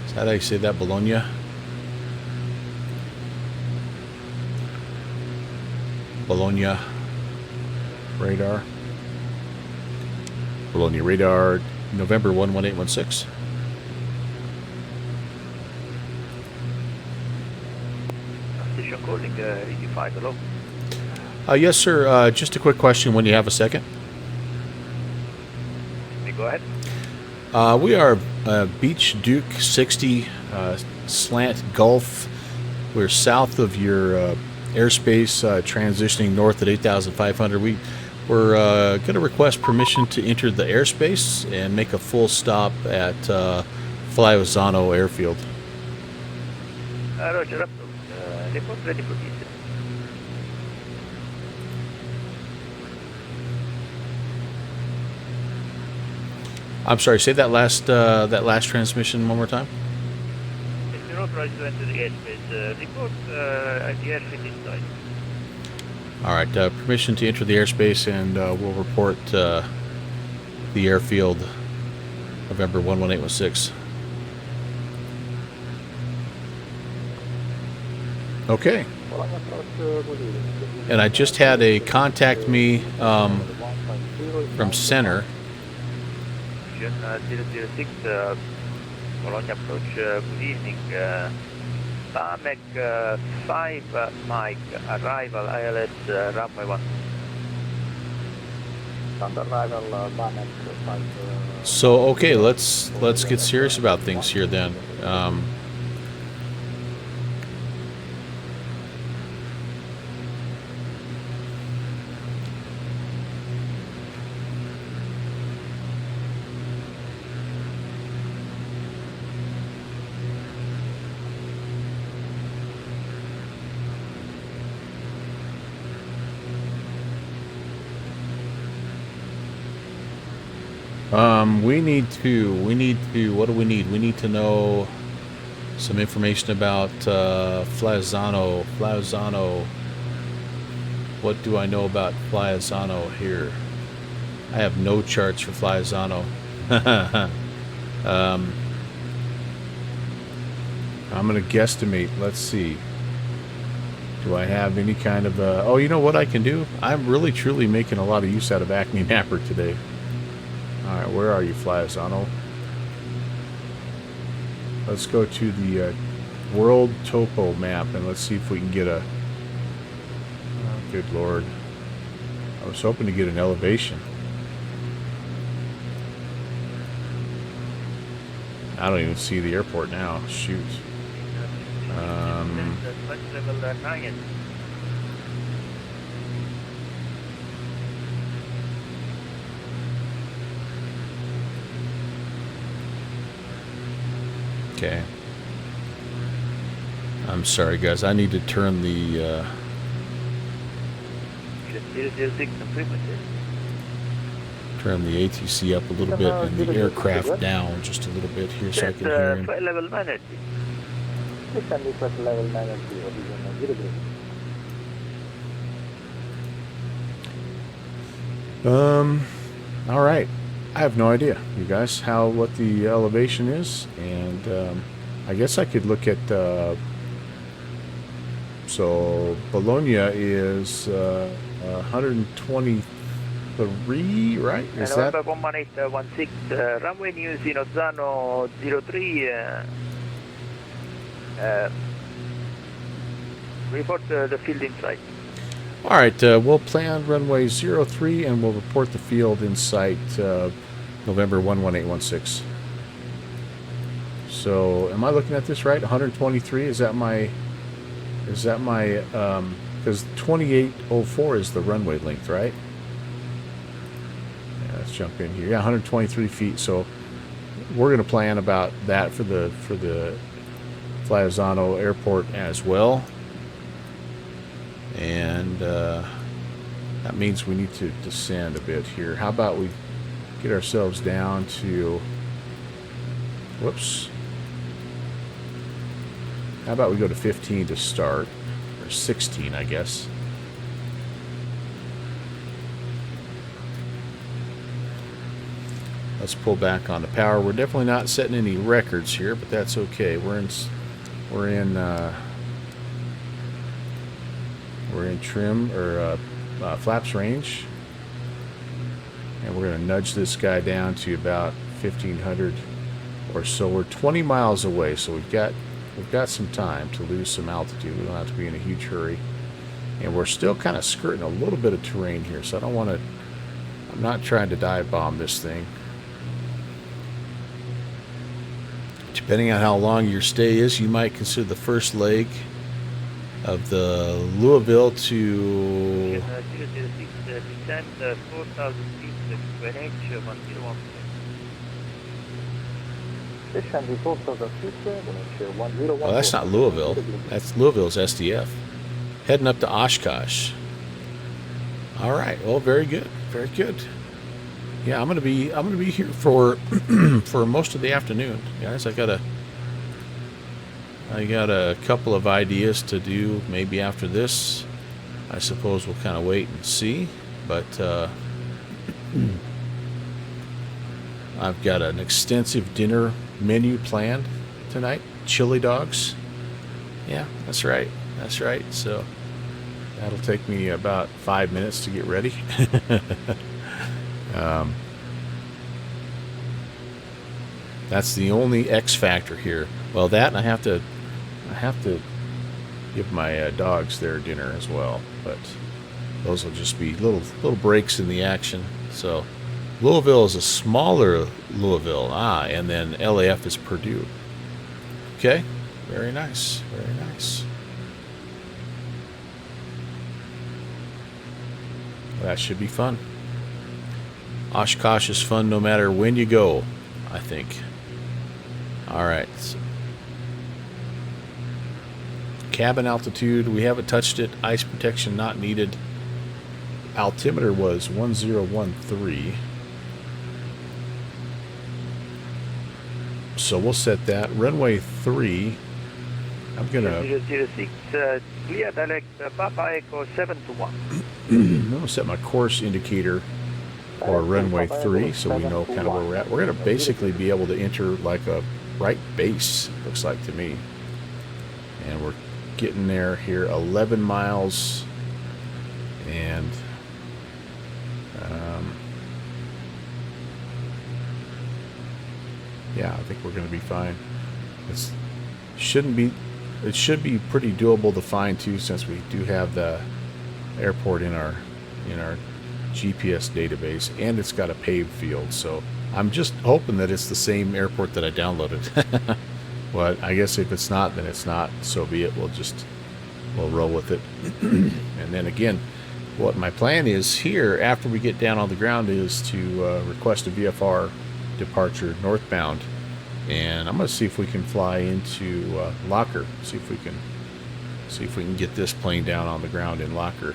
Is that how you say that, Bologna? Bologna radar. Bologna radar, November 11816. Station calling, ED5, hello. Yes, sir. Just a quick question when you have a second. Go ahead. We are Beach Duke 60 slant Gulf. We're south of your airspace, transitioning north at 8,500. We're going to request permission to enter the airspace and make a full stop at Flyzanno airfield. Roger, report ready for this. I'm sorry. Say that last transmission one more time. If you're authorized to enter the airspace, report at the airfield inside. All right. Permission to enter the airspace, and we'll report the airfield, November 11816. Okay. And I just had a contact me from center. Ocean 006, Bologna approach, good evening. Bamek 5 Mike, arrival ILS runway 1. So okay, let's get serious about things here then. What do we need? We need to know some information about Flyzanno. What do I know about Flyzanno here? I have no charts for Flyzanno. I'm going to guesstimate. Let's see. Do I have any kind of... oh, you know what I can do? I'm really, truly making a lot of use out of Acme Napper today. Alright, where are you, Flyzanno? Let's go to the world topo map and let's see if we can get a... Oh, good lord. I was hoping to get an elevation. I don't even see the airport now. Shoot. Level 9. Okay. I'm sorry, guys. I need to turn the 006 turn the ATC up a little bit and the aircraft down just a little bit here so I can hear him. Level 9. All right. I have no idea, you guys, what the elevation is, and I guess I could look at. So Bologna is 123, right? Is that? November 11816, runway news in Ozzano 03. Report the field in sight. All right, we'll plan runway 03 and we'll report the field in sight November 11816. So, am I looking at this right? 123, is that my, because 2804 is the runway length, right? Yeah, let's jump in here. Yeah, 123 feet. So, we're going to plan about that for the Flyzanno airport as well. And that means we need to descend a bit here. How about we get ourselves down to, whoops. How about we go to 15 to start, or 16, I guess. Let's pull back on the power. We're definitely not setting any records here, but that's okay. We're in trim or flaps range, and we're going to nudge this guy down to about 1500 or so. We're 20 miles away, so we've got some time to lose some altitude. We don't have to be in a huge hurry, and we're still kind of skirting a little bit of terrain here, so I don't want to. I'm not trying to dive bomb this thing. Depending on how long your stay is, you might consider the first leg of the Louisville to 006 descent 4,000 feet to NH 101. well, that's not Louisville. That's Louisville's SDF. Heading up to Oshkosh. All right. Well, very good. Very good. Yeah, I'm gonna be here for for most of the afternoon, guys. I got a couple of ideas to do maybe after this. I suppose we'll kind of wait and see, but I've got an extensive dinner menu planned tonight. Chili dogs. Yeah, that's right. That's right. So that'll take me about 5 minutes to get ready. That's the only X factor here. Well, that and I have to give my dogs their dinner as well. But those will just be little breaks in the action. So Louisville is a smaller Louisville. And then LAF is Purdue. Okay, very nice, very nice. That should be fun. Oshkosh is fun no matter when you go, I think. All right. Cabin altitude, we haven't touched it. Ice protection not needed. Altimeter was 1013. So we'll set that. Runway 3. I'm going to... 006, clear direct Papa Echo 721. I'm going to set my course indicator for runway 3 so we know kind of where we're at. We're going to basically be able to enter like a right base, looks like to me. And we're getting there here, 11 miles. And yeah, I think we're going to be fine. It should be pretty doable to find too, since we do have the airport in our GPS database, and it's got a paved field. So I'm just hoping that it's the same airport that I downloaded. But I guess if it's not, then it's not. So be it. We'll roll with it. And then again, what my plan is here after we get down on the ground is to request a VFR departure northbound, and I'm going to see if we can fly into Locher. See if we can get this plane down on the ground in Locher.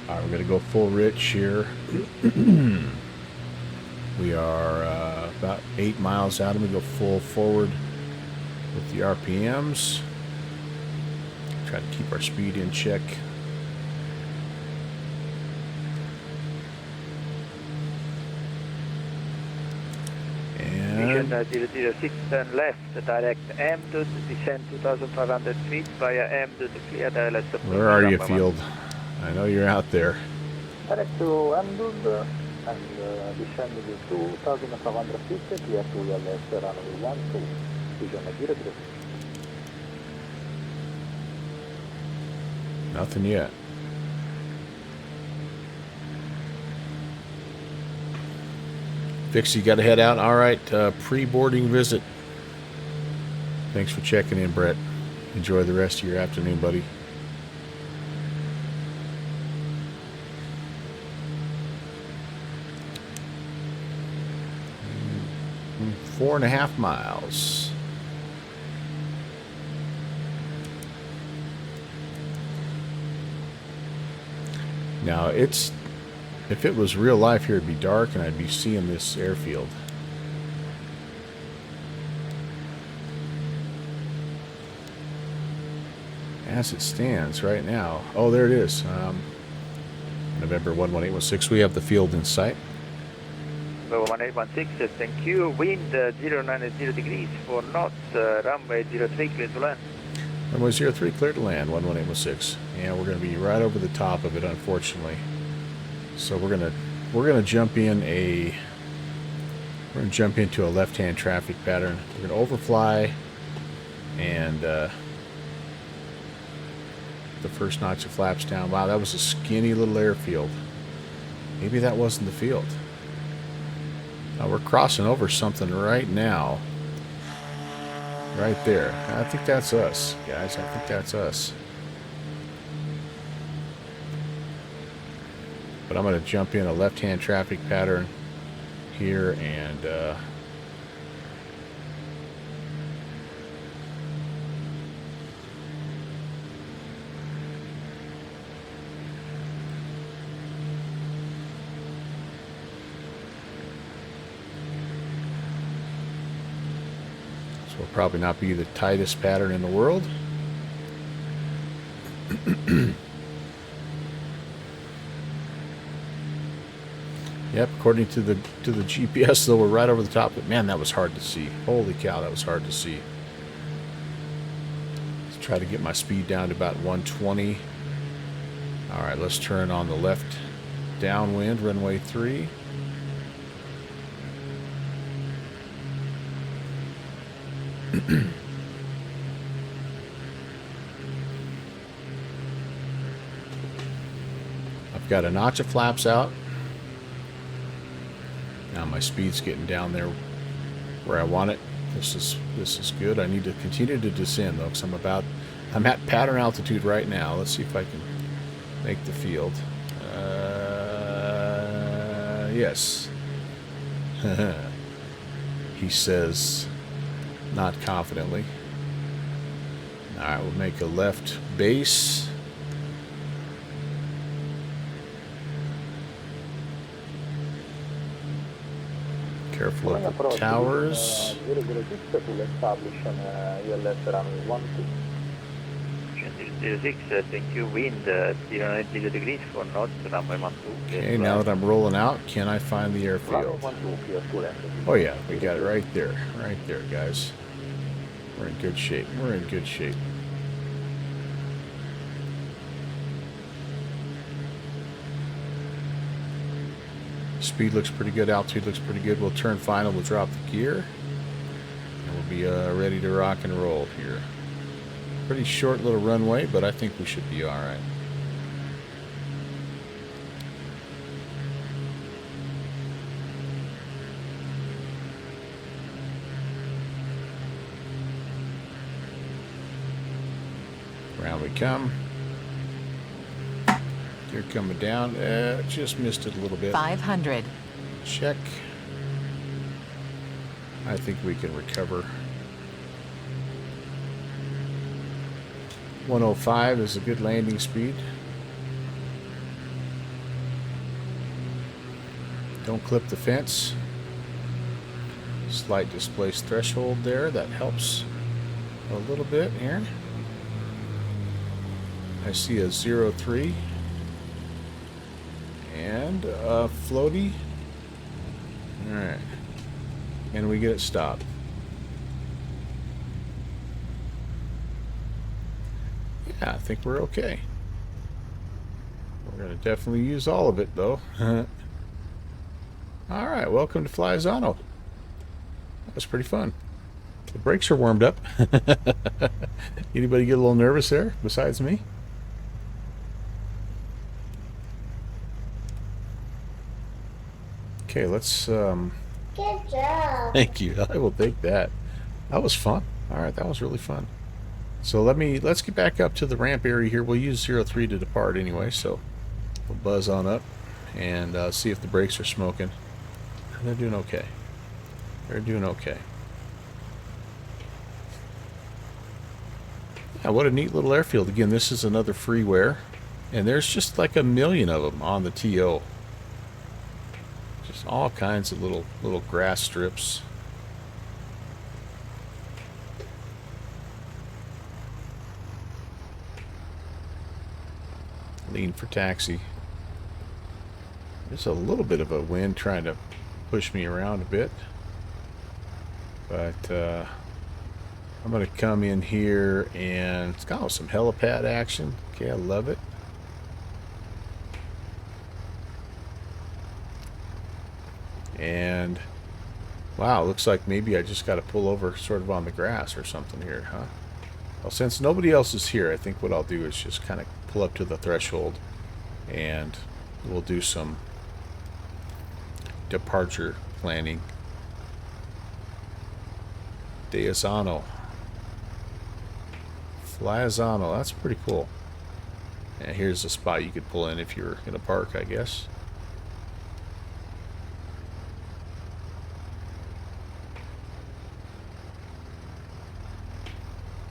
Alright, we're going to go full rich here. We are about 8 miles out, and we go full forward with the RPMs. Try to keep our speed in check. Mission 006, turn left, direct Amdud, descend 2,500 feet via Amdud, clear direct. Where are you, Field? I know you're out there. Direct to Amdud and descend to 2,500 feet, clear to your left, runway 12, vision 006. Nothing yet. Fix, you got to head out. All right, pre-boarding visit. Thanks for checking in, Brett. Enjoy the rest of your afternoon, buddy. Mm, 4.5 miles. Now, if it was real life here, it'd be dark and I'd be seeing this airfield. As it stands right now. Oh, there it is. November 11816. We have the field in sight. November 1816, thank you. Wind 090 degrees, 4 knots, runway 03, clear to land. Runway 03, clear to land, 11816. Yeah, we're going to be right over the top of it, unfortunately. So we're gonna jump into a left-hand traffic pattern. We're gonna overfly, and the first notch of flaps down. Wow, that was a skinny little airfield. Maybe that wasn't the field. Now we're crossing over something right now. Right there. I think that's us, guys. I think that's us. But I'm going to jump in a left-hand traffic pattern here, and This will probably not be the tightest pattern in the world. Yep, according to the GPS, though, we're right over the top. But man, that was hard to see. Holy cow, that was hard to see. Let's try to get my speed down to about 120. All right, let's turn on the left downwind, runway 3. I've got a notch of flaps out. Now my speed's getting down there where I want it. This is good. I need to continue to descend though, because I'm at pattern altitude right now. Let's see if I can make the field. Yes. He says, not confidently. All right, we'll make a left base. Careful of the towers. 006 full establish on ILS runway 12. 06, thank you, wind 090 degrees for north, runway 12. Okay, now that I'm rolling out, can I find the airfield? Runway 12, clear to land. Oh yeah, we got it right there, guys. We're in good shape. We're in good shape. Speed looks pretty good. Altitude looks pretty good. We'll turn final. We'll drop the gear. And we'll be ready to rock and roll here. Pretty short little runway, but I think we should be all right. Around we come. Gear coming down. Just missed it a little bit. 500. Check. I think we can recover. 105 is a good landing speed. Don't clip the fence. Slight displaced threshold there. That helps a little bit here. I see a 03 and a floaty. All right. Can we get it stopped? Yeah, I think we're okay. We're going to definitely use all of it, though. All right, welcome to Flyzanno. That was pretty fun. The brakes are warmed up. Anybody get a little nervous there besides me? Okay, let's... Good job. Thank you. I will take that. That was fun. All right, that was really fun. So let's get back up to the ramp area here. We'll use 03 to depart anyway, so we'll buzz on up and see if the brakes are smoking. And they're doing okay. They're doing okay. Yeah, what a neat little airfield. Again, this is another freeware, and there's just like a million of them on the TO. Just all kinds of little grass strips. Lean for taxi. There's a little bit of a wind trying to push me around a bit, but I'm going to come in here and it's got some helipad action. Okay, I love it. And wow, looks like maybe I just got to pull over sort of on the grass or something here, huh? Well, since nobody else is here, I think what I'll do is just kind of pull up to the threshold and we'll do some departure planning. Flyzanno. Flyzanno, that's pretty cool. And here's a spot you could pull in if you're going to park, I guess.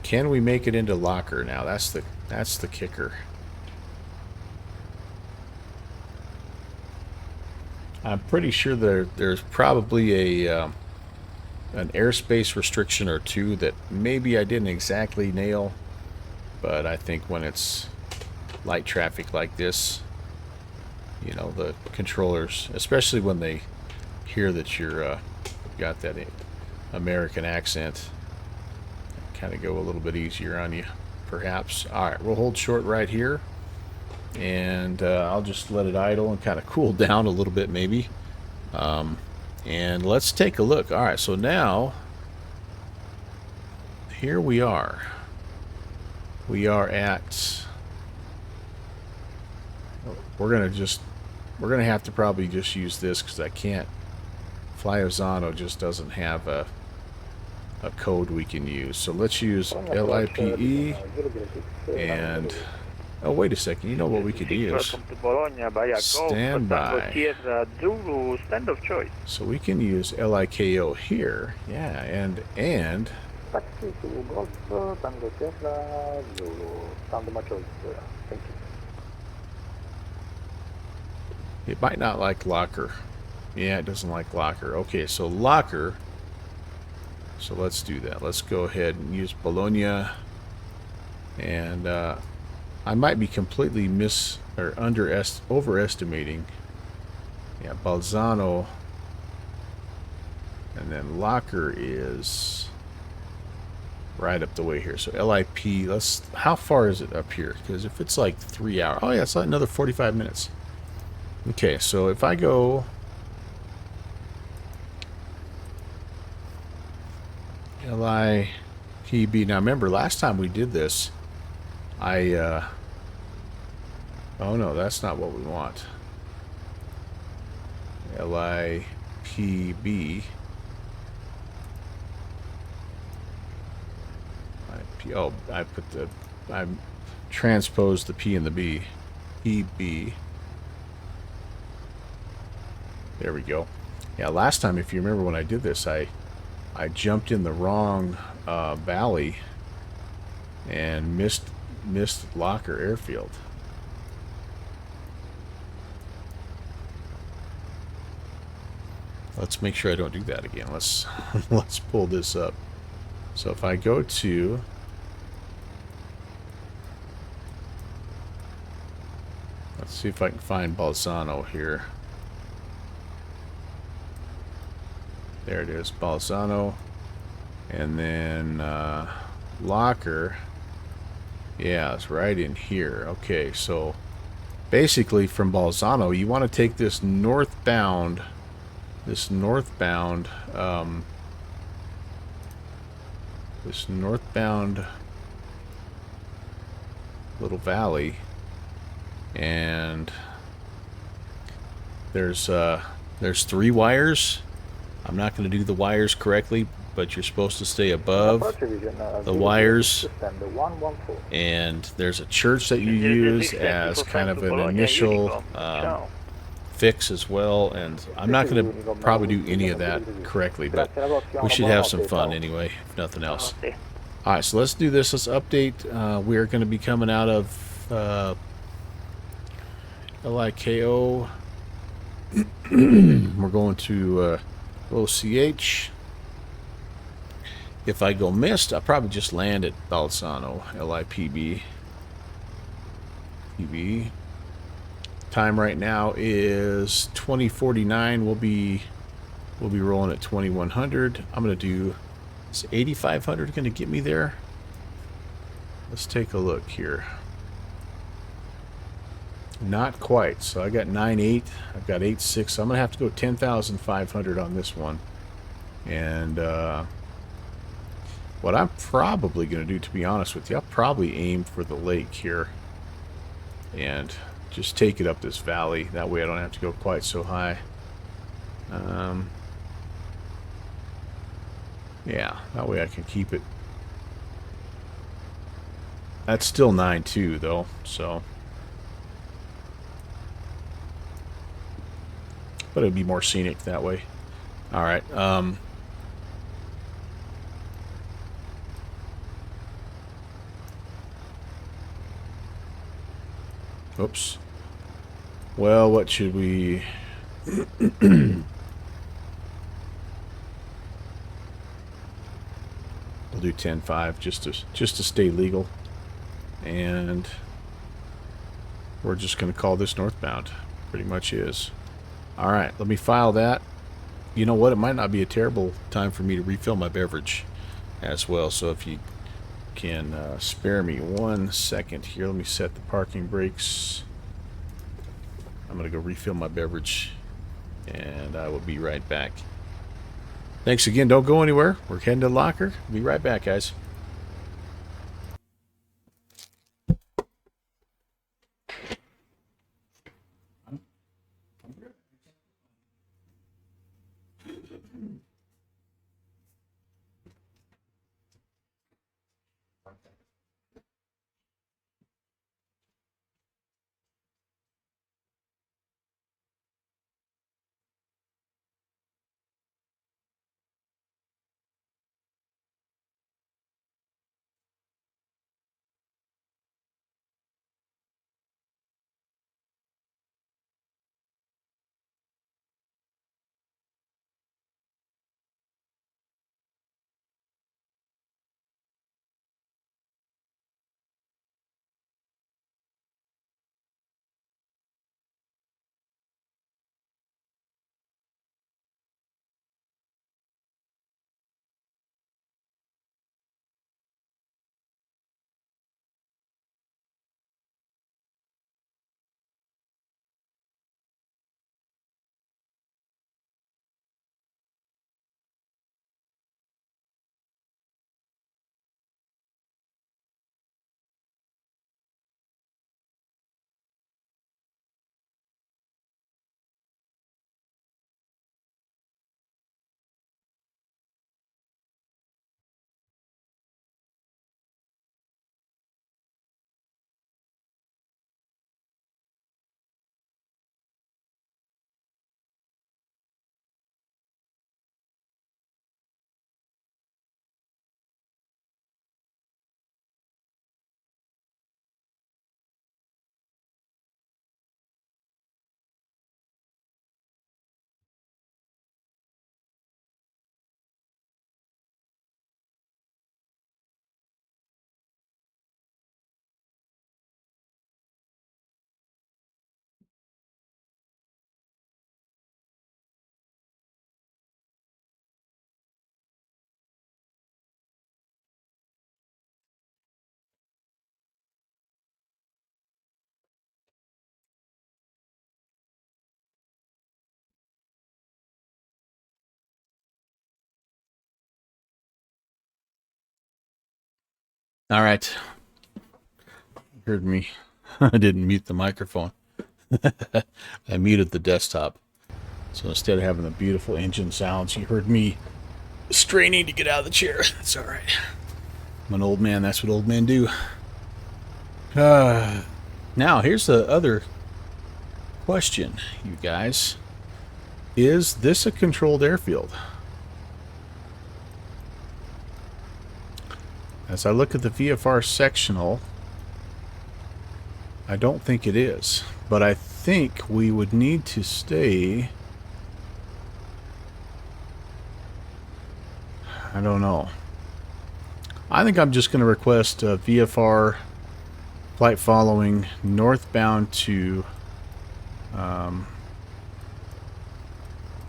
Can we make it into Locher now? That's the kicker. I'm pretty sure there's probably a an airspace restriction or two that maybe I didn't exactly nail, but I think when it's light traffic like this, you know, the controllers, especially when they hear that you're got that American accent, kind of go a little bit easier on you, perhaps. All right, we'll hold short right here, and I'll just let it idle and kind of cool down a little bit, maybe. And let's take a look. All right, so now here we are. We are at. We're gonna have to probably just use this because I can't. Flyzanno just doesn't have a code we can use. So let's use LIPE and. Oh, wait a second. You know what we could use? Welcome to Bologna by a Stand by. Sierra Zulu, stand of choice. So we can use LIKO here. Yeah, and Taxi to Golf, Tango Sierra Zulu, stand by choice. Thank you. it might not like Locher. Yeah, it doesn't like Locher. Okay, so Locher. So let's do that. Let's go ahead and use Bologna. And I might be completely overestimating. Yeah, Flyzanno. And then Locher is right up the way here. So LIP, how far is it up here? Because if it's like 3 hours. Oh yeah, it's like another 45 minutes. Okay, so if I go LIPB. Now remember, last time we did this, oh no, that's not what we want. LIPB. Oh, I transposed the P and the B. PB. There we go. Yeah, last time, if you remember when I did this, I jumped in the wrong valley and missed Locher Airfield. Let's make sure I don't do that again. Let's pull this up. So if I go to let's see if I can find Flyzanno here. There it is, Flyzanno. And then Locher. Yeah, it's right in here. Okay, so basically from Flyzanno, you want to take this northbound little valley, and there's 3 wires. I'm not going to do the wires correctly, but you're supposed to stay above the wires, and there's a church that you use as kind of an initial fix as well, and I'm not going to probably do any of that correctly, but we should have some fun anyway, if nothing else. Alright, so let's do this. Let's update. We're going to be coming out of LIKO. We're going to OCH. If I go missed, I'll probably just land at Flyzanno, LIPB. PB. Time right now is 20:49. We'll be rolling at 2100. I'm gonna do. Is 8500 gonna get me there? Let's take a look here. Not quite. So I got 9.8. I've got 8.6. So I'm gonna have to go 10,500 on this one. And what I'm probably gonna do, to be honest with you, I'll probably aim for the lake here and just take it up this valley. That way I don't have to go quite so high. Yeah, that way I can keep it. That's still 9.2 though, so. But it'd be more scenic that way. Alright, oops. Well, what should we... do 10.5 just to stay legal. And we're just going to call this northbound. Pretty much is. All right, let me file that. You know what? It might not be a terrible time for me to refill my beverage as well. So if you can spare me 1 second here, let me set the parking brakes. I'm going to go refill my beverage, and I will be right back. Thanks again. Don't go anywhere. We're heading to Locher. Be right back, guys. All right. Heard me. I didn't mute the microphone. I muted the desktop. So instead of having the beautiful engine sounds, you heard me straining to get out of the chair. That's all right. I'm an old man. That's what old men do. Now, here's the other question, you guys. Is this a controlled airfield? As I look at the VFR sectional, I don't think it is. But I think we would need to stay... I don't know. I think I'm just going to request VFR flight following northbound to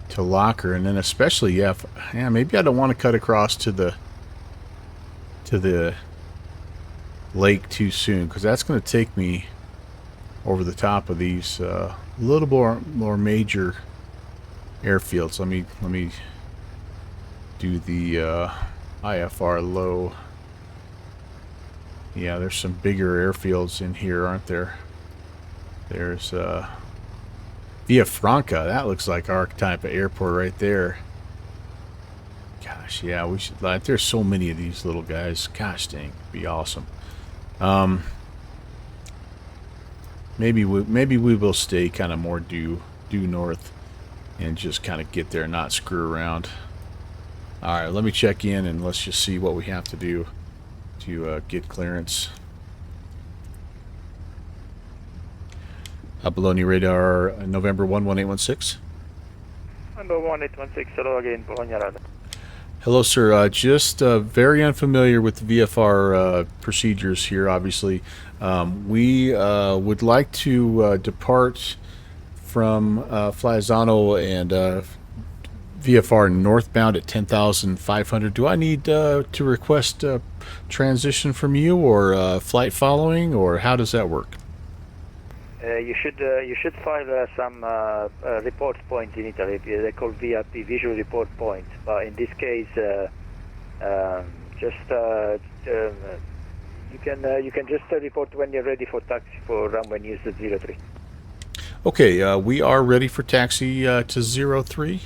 Locher, and then especially maybe I don't want to cut across to the lake too soon, because that's going to take me over the top of these little more major airfields. Let me do the IFR low. Yeah, there's some bigger airfields in here, aren't there? There's Villafranca. That looks like our type of airport right there. Gosh, yeah, we should. Like, there's so many of these little guys. Gosh dang, it'd be awesome. Maybe we will stay kind of more due north and just kind of get there, not screw around. All right, let me check in and let's just see what we have to do to get clearance. Apollonia radar, November 11816. Number 1816, hello again, Bologna Radar. Hello, sir. Just very unfamiliar with the VFR procedures here, obviously. We would like to depart from Flyzanno and VFR northbound at 10,500. Do I need to request transition from you or flight following, or how does that work? You should file some report point in Italy. They call VIP, visual report point. But in this case, you can just report when you're ready for taxi for runway news at 03. Okay, we are ready for taxi to 03,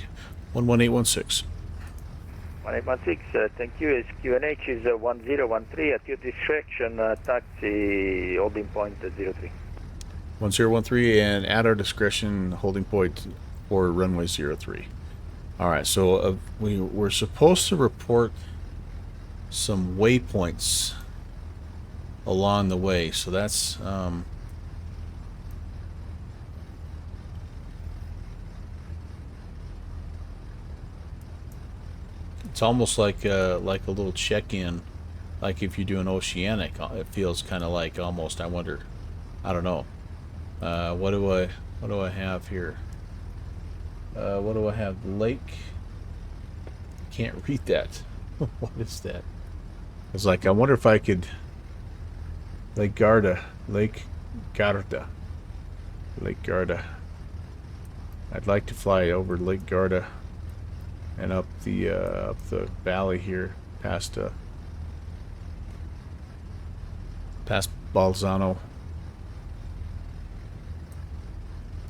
11816. 1816, thank you. QNH is 1013 at your discretion. Taxi holding point at 03. 1013, and at our discretion, holding point for runway 03. All right, so we're supposed to report some waypoints along the way, so that's it's almost like a little check-in, like if you do an oceanic. It feels kind of like almost. I wonder. I don't know. What do I have here? What do I have? Lake. Can't read that. What is that? It's like, I wonder if I could. Lake Garda. I'd like to fly over Lake Garda and up the valley here past Bolzano.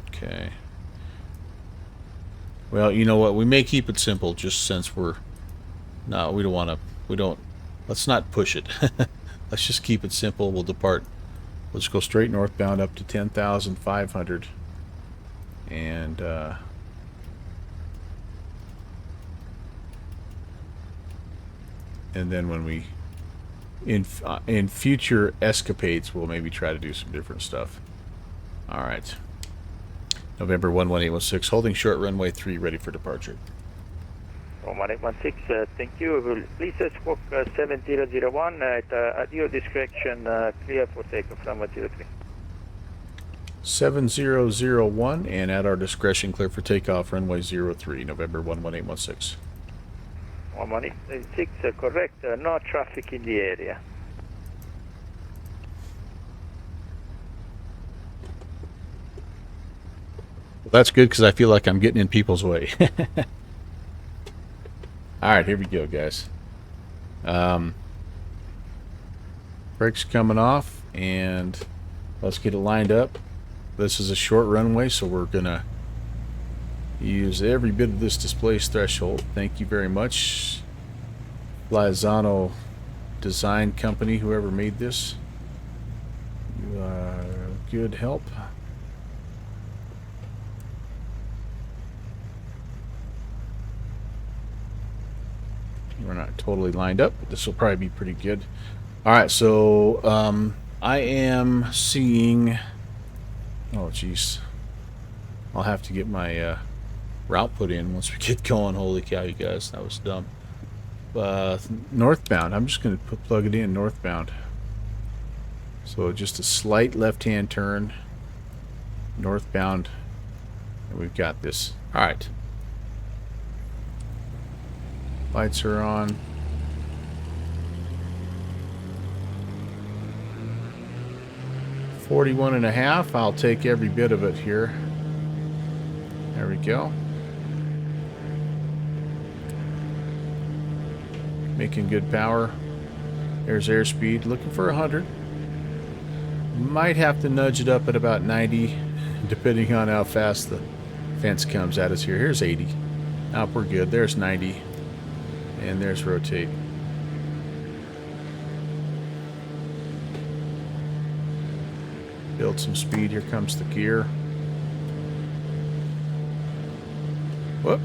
Okay. Well, you know what? We may keep it simple, just since we don't want to. Let's not push it. Let's just keep it simple. We'll depart. Let's go straight northbound up to 10,500, and then when we in future escapades, we'll maybe try to do some different stuff. All right. November 11816, holding short runway 3, ready for departure. 1816, thank you. Please squawk 7001 at your discretion, clear for takeoff runway 03. 7001, and at our discretion, clear for takeoff runway 03, November 11816. 1816, correct. No traffic in the area. Well, that's good, because I feel like I'm getting in people's way. All right, here we go, guys. Brakes coming off, and let's get it lined up. This is a short runway, so we're gonna use every bit of this displaced threshold. Thank you very much, Flyzanno Design Company, whoever made this. You are good help. We're not totally lined up, but this will probably be pretty good. All right, so I am seeing. Oh, jeez. I'll have to get my route put in once we get going. Holy cow, you guys, that was dumb. Northbound. I'm just going to plug it in northbound. So just a slight left-hand turn, northbound, and we've got this. All right. Lights are on. $41.5. I'll take every bit of it here. There we go. Making good power. There's airspeed. Looking for 100. Might have to nudge it up at about 90, depending on how fast the fence comes at us here. Here's 80. Now we're good. There's 90. And there's rotate. Build some speed. Here comes the gear. Whoop.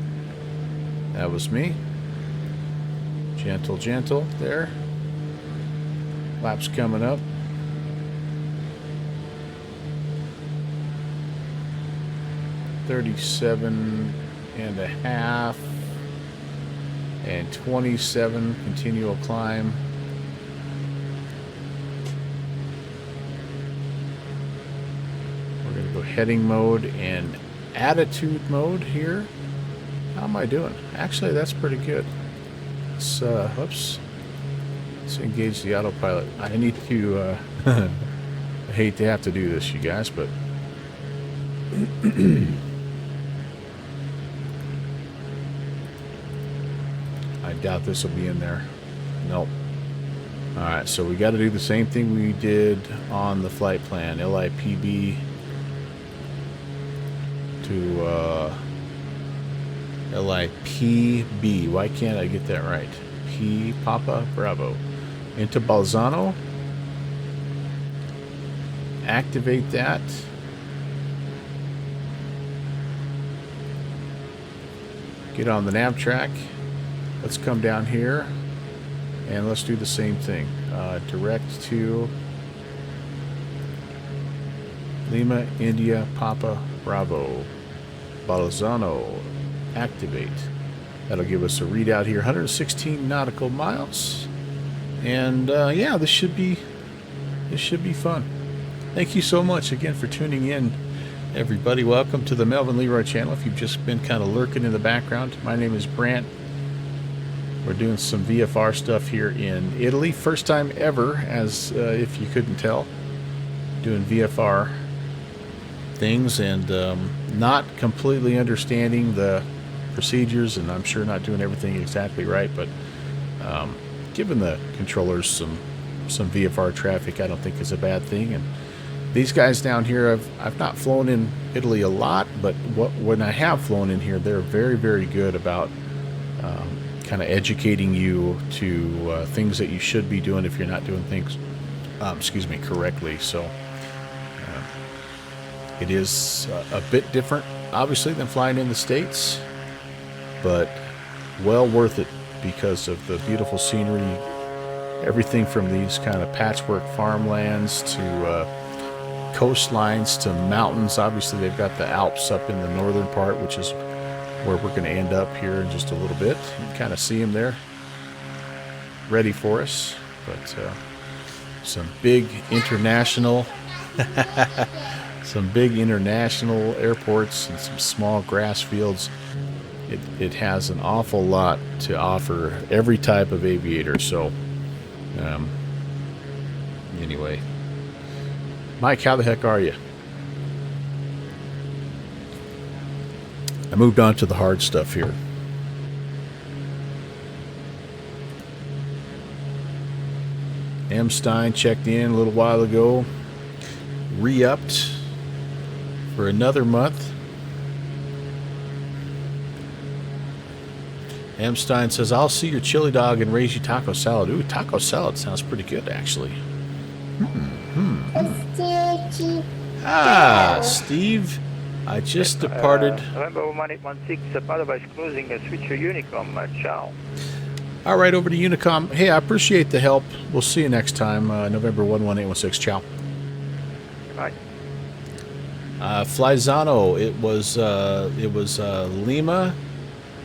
That was me. Gentle, gentle. There. Laps coming up. $37.5. And 27, continual climb. We're going to go heading mode and attitude mode here. How am I doing? Actually, that's pretty good. Let's, oops. Let's engage the autopilot. I need to, I hate to have to do this, you guys, but I doubt this will be in there. Nope. Alright, so we got to do the same thing we did on the flight plan. LIPB to LIPB. Why can't I get that right? P Papa Bravo. Into Flyzanno. Activate that. Get on the nav track. Let's come down here and let's do the same thing. Direct to Lima, India, Papa, Bravo. Flyzanno. Activate. That'll give us a readout here. 116 nautical miles. And yeah, this should be fun. Thank you so much again for tuning in, everybody. Welcome to the Melvin Leroy channel. If you've just been kind of lurking in the background, my name is Brant. We're doing some VFR stuff here in Italy. First time ever, as if you couldn't tell, doing VFR things, and not completely understanding the procedures, and I'm sure not doing everything exactly right, but giving the controllers some VFR traffic, I don't think is a bad thing. And these guys down here, I've not flown in Italy a lot, but when I have flown in here, they're very, very good about kind of educating you to things that you should be doing if you're not doing things, excuse me, correctly. So it is a bit different, obviously, than flying in the States, but well worth it because of the beautiful scenery. Everything from these kind of patchwork farmlands to coastlines to mountains. Obviously, they've got the Alps up in the northern part, which is where we're going to end up here in just a little bit. You can kind of see them there ready for us. But some big international airports and some small grass fields. It has an awful lot to offer every type of aviator. So anyway, Mike, how the heck are you? I moved on to the hard stuff here. M. Stein checked in a little while ago. Re-upped for another month. M. Stein says, I'll see your chili dog and raise you taco salad. Ooh, taco salad sounds pretty good, actually. Ah, Steve, I just departed. November 1816, Padova is closing. Switch to Unicom. Ciao. All right, over to Unicom. Hey, I appreciate the help. We'll see you next time. November 11816. Ciao. Bye. Flyzanno. It was Lima,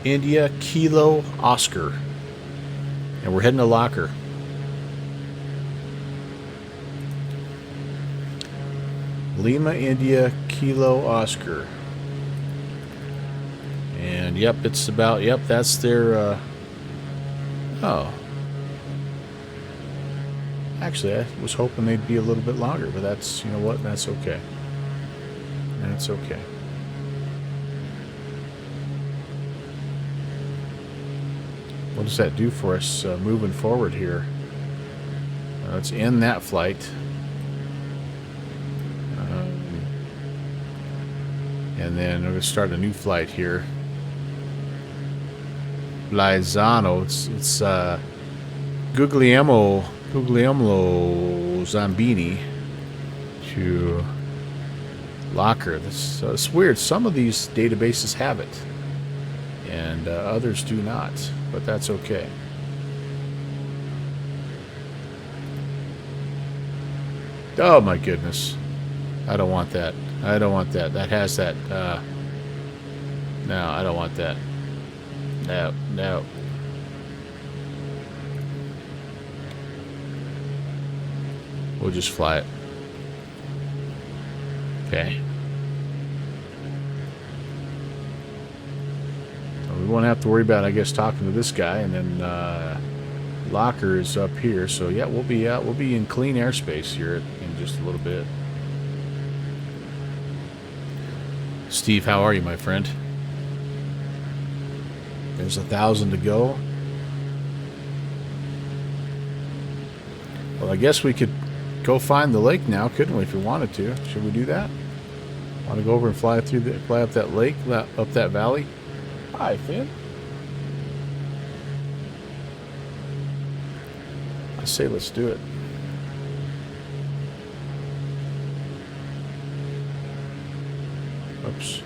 India, Kilo, Oscar, and we're heading to Locher. Lima, India, Kilo, Oscar. And yep, it's about, yep, that's their, oh. Actually, I was hoping they'd be a little bit longer, but that's, you know what, that's okay. That's okay. What does that do for us moving forward here? Let's end that flight. And then we're going to start a new flight here. Flyzanno. It's Guglielmo Zambini to Locher. It's weird. Some of these databases have it, and others do not. But that's okay. Oh my goodness. I don't want that. I don't want that. That has that. No, I don't want that. No, no. We'll just fly it. Okay. So we won't have to worry about, I guess, talking to this guy, and then Locher is up here. So yeah, we'll be in clean airspace here in just a little bit. Steve, how are you, my friend? There's 1,000 to go. Well, I guess we could go find the lake now, couldn't we, if we wanted to? Should we do that? Want to go over and fly up that lake, up that valley? Hi, Finn. I say let's do it. Oops.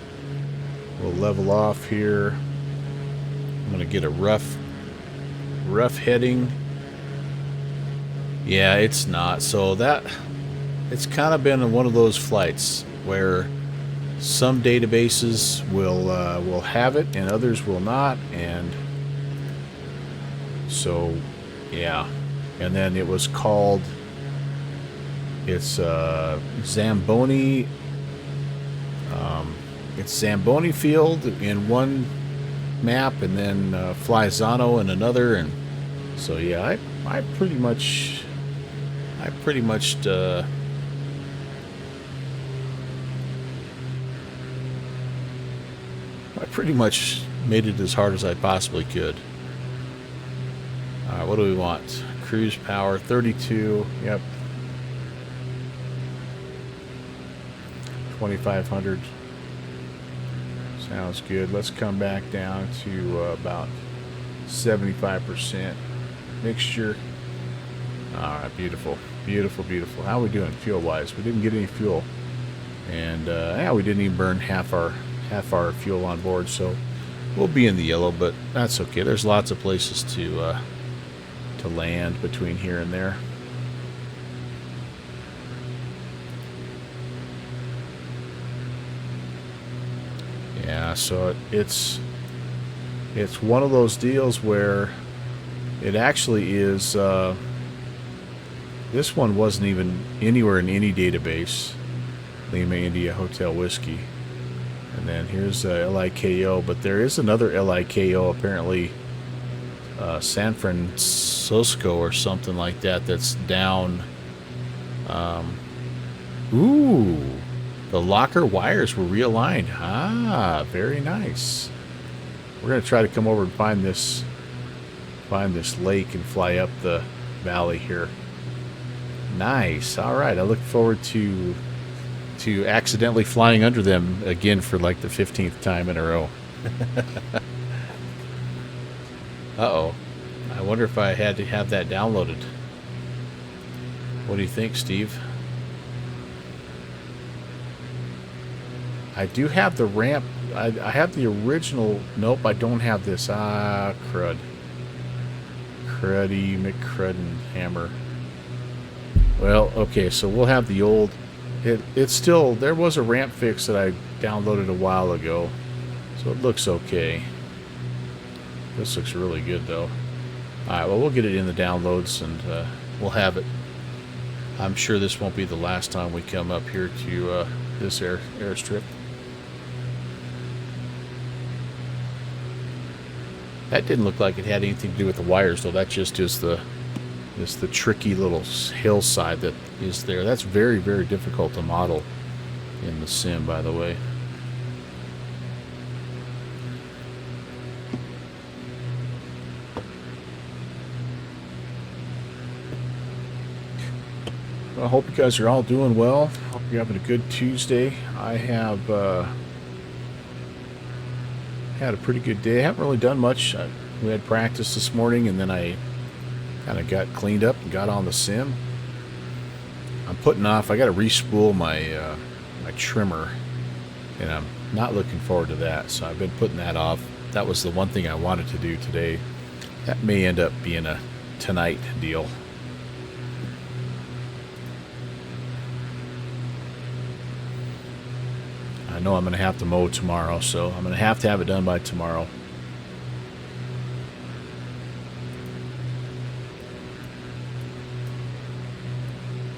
We'll level off here. I'm gonna get a rough heading. Yeah, it's not. So it's kind of been one of those flights where some databases will have it and others will not, and so yeah. And then it was called, it's Zamboni. It's Zamboni Field in one map, and then Flyzanno in another, and so yeah, I pretty much made it as hard as I possibly could. All right, what do we want? Cruise power 32. Yep. 2,500. Sounds good. Let's come back down to about 75% mixture. All right, beautiful, beautiful, beautiful. How are we doing fuel-wise? We didn't get any fuel, and yeah, we didn't even burn half our fuel on board, so we'll be in the yellow, but that's okay. There's lots of places to land between here and there. Yeah, so it's one of those deals where it actually is. This one wasn't even anywhere in any database. Lima India Hotel Whiskey, and then here's LIKO, but there is another LIKO apparently, San Francisco or something like that. That's down. Ooh. The Locher wires were realigned. Ah, very nice. We're going to try to come over and find this lake and fly up the valley here. Nice. All right. I look forward to accidentally flying under them again for like the 15th time in a row. Uh-oh. I wonder if I had to have that downloaded. What do you think, Steve? I do have the ramp. I have the original. Nope, I don't have this. Ah, crud. Cruddy McCrudden hammer. Well, okay, so we'll have the old. It's still, there was a ramp fix that I downloaded a while ago, so it looks okay. This looks really good, though. Alright, well, we'll get it in the downloads, and we'll have it. I'm sure this won't be the last time we come up here to this airstrip. That didn't look like it had anything to do with the wires, though. That just is the tricky little hillside that is there. That's very, very difficult to model in the sim, by the way. I hope you guys are all doing well. Hope you're having a good Tuesday. I have had a pretty good day. I haven't really done much. We had practice this morning, and then I kind of got cleaned up and got on the sim. I'm putting off. I got to respool my my trimmer, and I'm not looking forward to that. So I've been putting that off. That was the one thing I wanted to do today. That may end up being a tonight deal. I know I'm going to have to mow tomorrow, so I'm going to have it done by tomorrow.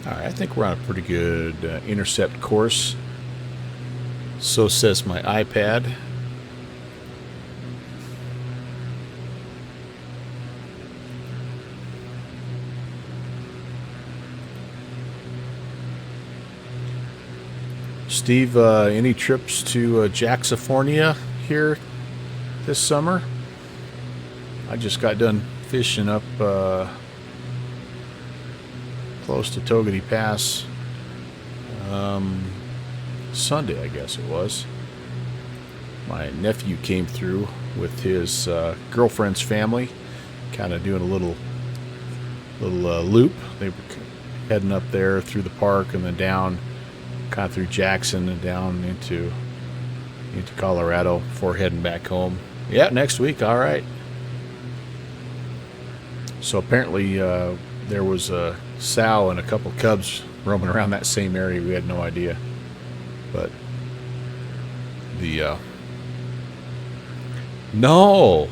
All right, I think we're on a pretty good intercept course. So says my iPad. Steve, any trips to Jacksaphonia here this summer? I just got done fishing up close to Togety Pass Sunday, I guess it was. My nephew came through with his girlfriend's family, kind of doing a little loop. They were heading up there through the park and then down, kind of through Jackson and down into Colorado before heading back home. Yeah, next week. All right. So apparently there was a sow and a couple cubs roaming around that same area. We had no idea. But the no.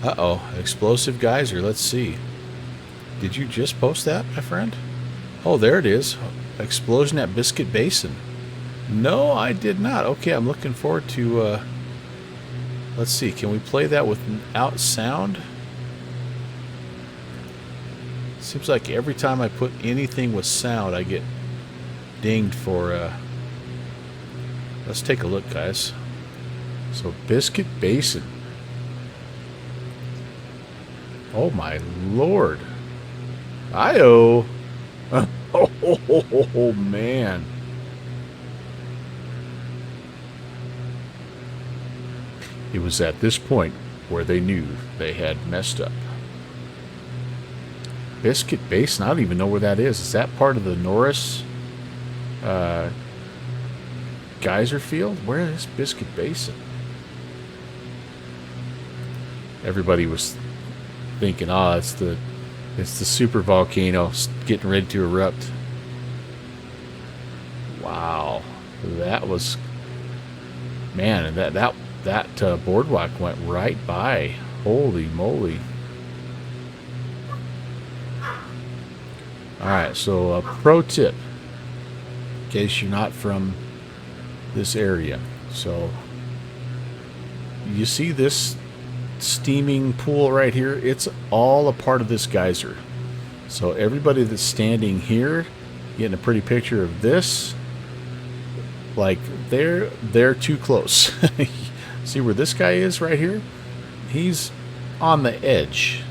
Uh-oh, explosive geyser. Let's see. Did you just post that, my friend? Oh, there it is. Explosion at Biscuit Basin. No, I did not. Okay, I'm looking forward to let's see. Can we play that without sound? Seems like every time I put anything with sound, I get dinged for let's take a look, guys. So Biscuit Basin. Oh my lord. Io. Oh man. It was at this point where they knew they had messed up. Biscuit Basin, I don't even know where that is. Is that part of the Norris geyser field? Where is Biscuit Basin? Everybody was thinking, oh, it's the super volcano getting ready to erupt. Wow, that was, man, and that boardwalk went right by. Holy moly! All right, so a pro tip, in case you're not from this area. So you see this steaming pool right here? It's all a part of this geyser. So everybody that's standing here, getting a pretty picture of this, like they're too close. See where this guy is right here? He's on the edge.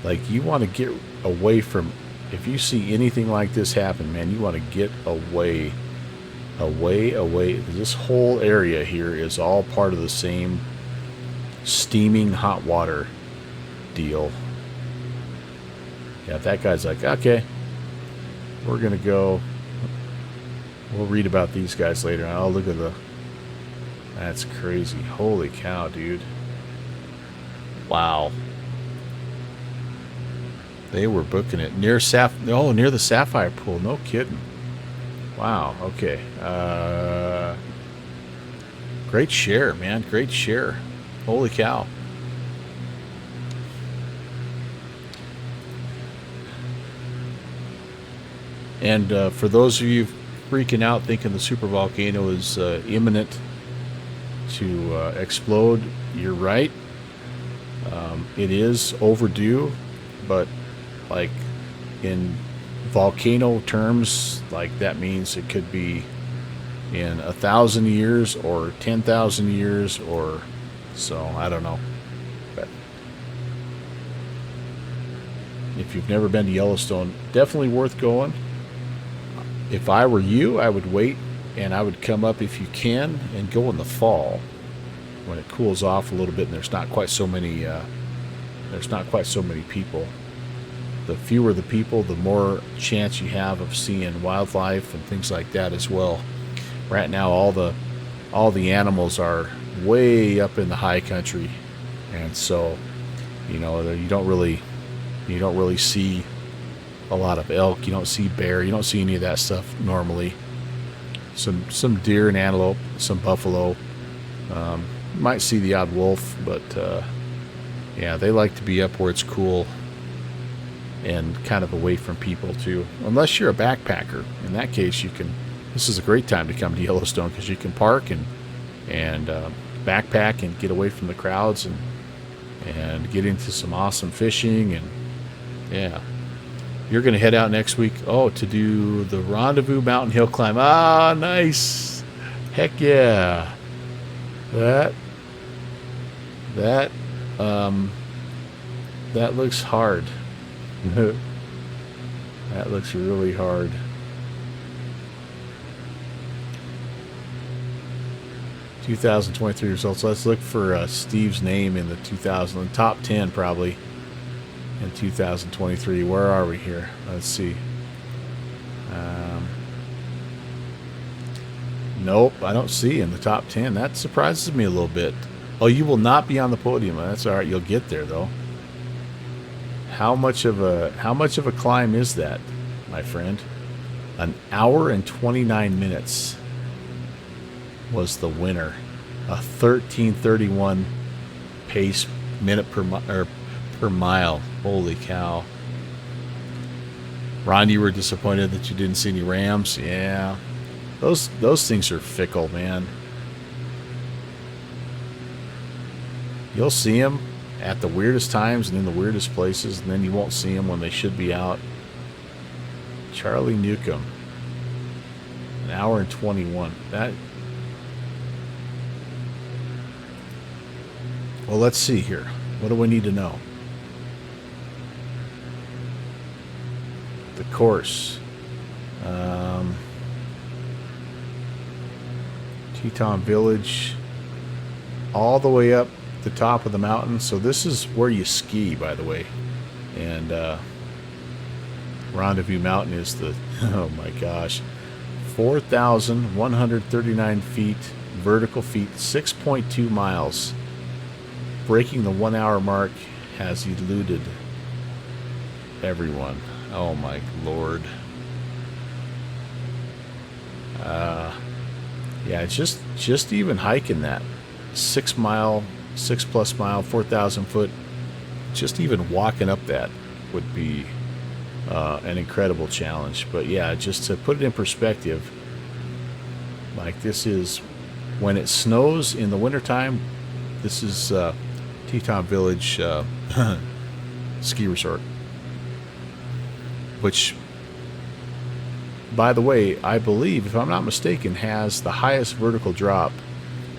Like, you want to get away from, if you see anything like this happen, man, you want to get away. This whole area here is all part of the same steaming hot water deal. Yeah, that guy's like, okay, we're gonna go. We'll read about these guys later. Oh, look at that's crazy. Holy cow, dude. Wow. They were booking it near near the Sapphire Pool. No kidding. Wow. Okay. Great share, man. Great share. Holy cow. And for those of you freaking out thinking the supervolcano is imminent to explode, you're right. It is overdue, but like in volcano terms, like that means it could be in 1,000 years or 10,000 years, or so, I don't know. But if you've never been to Yellowstone, definitely worth going. If I were you, I would wait, and I would come up if you can and go in the fall when it cools off a little bit and there's not quite so many people. The fewer the people, the more chance you have of seeing wildlife and things like that as well. Right now, all the animals are way up in the high country, and so you don't really see a lot of elk. You don't see bear. You don't see any of that stuff normally. Some deer and antelope, some buffalo. You might see the odd wolf, but yeah, they like to be up where it's cool. and kind of away from people too. Unless you're a backpacker. In that case, you can. This is a great time to come to Yellowstone because you can park and backpack and get away from the crowds and get into some awesome fishing. And yeah, you're going to head out next week. Oh, to do the Rendezvous Mountain Hill Climb. Ah, nice. Heck yeah. That looks hard. That looks really hard. $2023 results. Let's look for Steve's name in the top 10 probably in 2023. Where are we here? Let's see. Nope, I don't see in the top 10. That surprises me a little bit. Oh, you will not be on the podium. That's all right. You'll get there though. How much of a climb is that, my friend? An hour and 29 minutes was the winner. A 13:31 pace minute per mile. Holy cow. Ron, you were disappointed that you didn't see any rams. Yeah. Those things are fickle, man. You'll see them at the weirdest times and in the weirdest places, and then you won't see them when they should be out. Charlie Newcomb. An hour and 21. Well, let's see here. What do we need to know? The course. Teton Village. All the way up the top of the mountain. So this is where you ski, by the way. And Rendezvous Mountain is the, oh my gosh, 4,139 feet, vertical feet, 6.2 miles. Breaking the 1 hour mark has eluded everyone. Oh my Lord. Yeah, it's just even hiking that 6 plus mile, 4,000 foot, just even walking up that would be an incredible challenge. But yeah, just to put it in perspective, like this is when it snows in the wintertime, this is Teton Village ski resort, which, by the way, I believe, if I'm not mistaken, has the highest vertical drop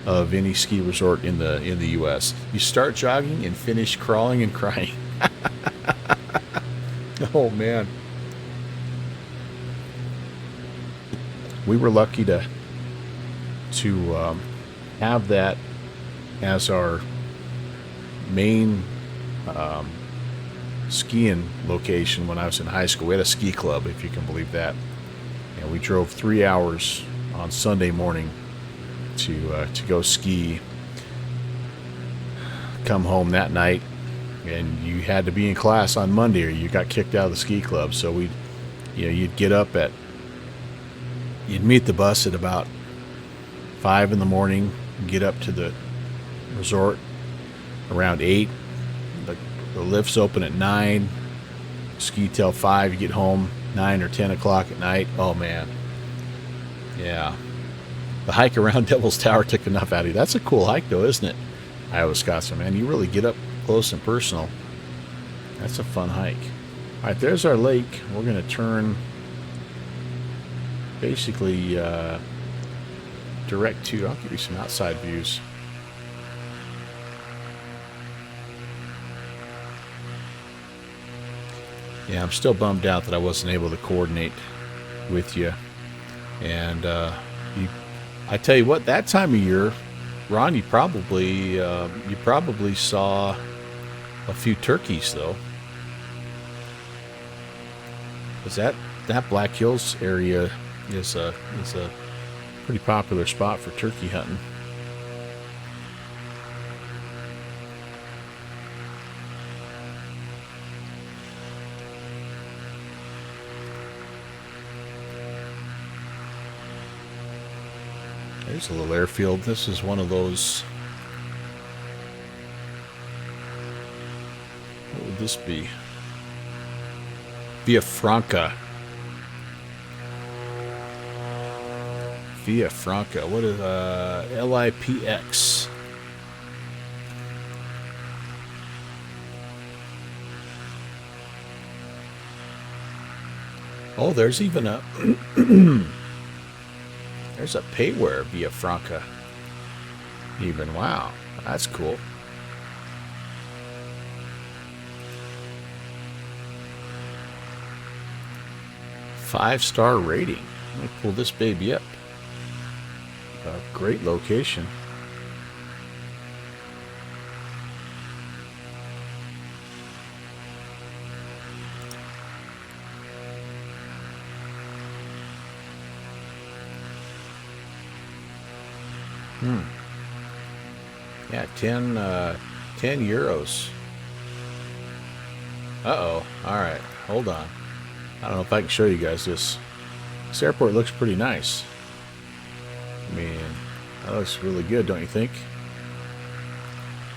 of any ski resort in the U.S. You start jogging and finish crawling and crying. Oh man, we were lucky to have that as our main skiing location when I was in high school. We had a ski club, if you can believe that. And we drove 3 hours on Sunday morning to go ski. Come home that night, and you had to be in class on Monday, or you got kicked out of the ski club. So you'd get up you'd meet the bus at about 5 in the morning, get up to the resort around 8. The lifts open at 9. Ski till 5. You get home 9 or 10 o'clock at night. Oh man, yeah. The hike around Devil's Tower took enough out of you. That's a cool hike though, isn't it? Iowa Scotsman, man, you really get up close and personal. That's a fun hike. All right, there's our lake. We're going to turn basically direct to, I'll give you some outside views. Yeah, I'm still bummed out that I wasn't able to coordinate with you. And I tell you what, that time of year, Ron, you probably saw a few turkeys though. Because that Black Hills area is a pretty popular spot for turkey hunting. There's a little airfield. This is one of those. What would this be? Villafranca. Villafranca. What is LIPX? Oh, there's even a there's a payware Villafranca. Even, wow, that's cool. Five-star rating. Let me pull this baby up. A great location. Yeah, 10 euros. Uh-oh. All right, hold on. I don't know if I can show you guys this. This airport looks pretty nice. I mean, that looks really good, don't you think?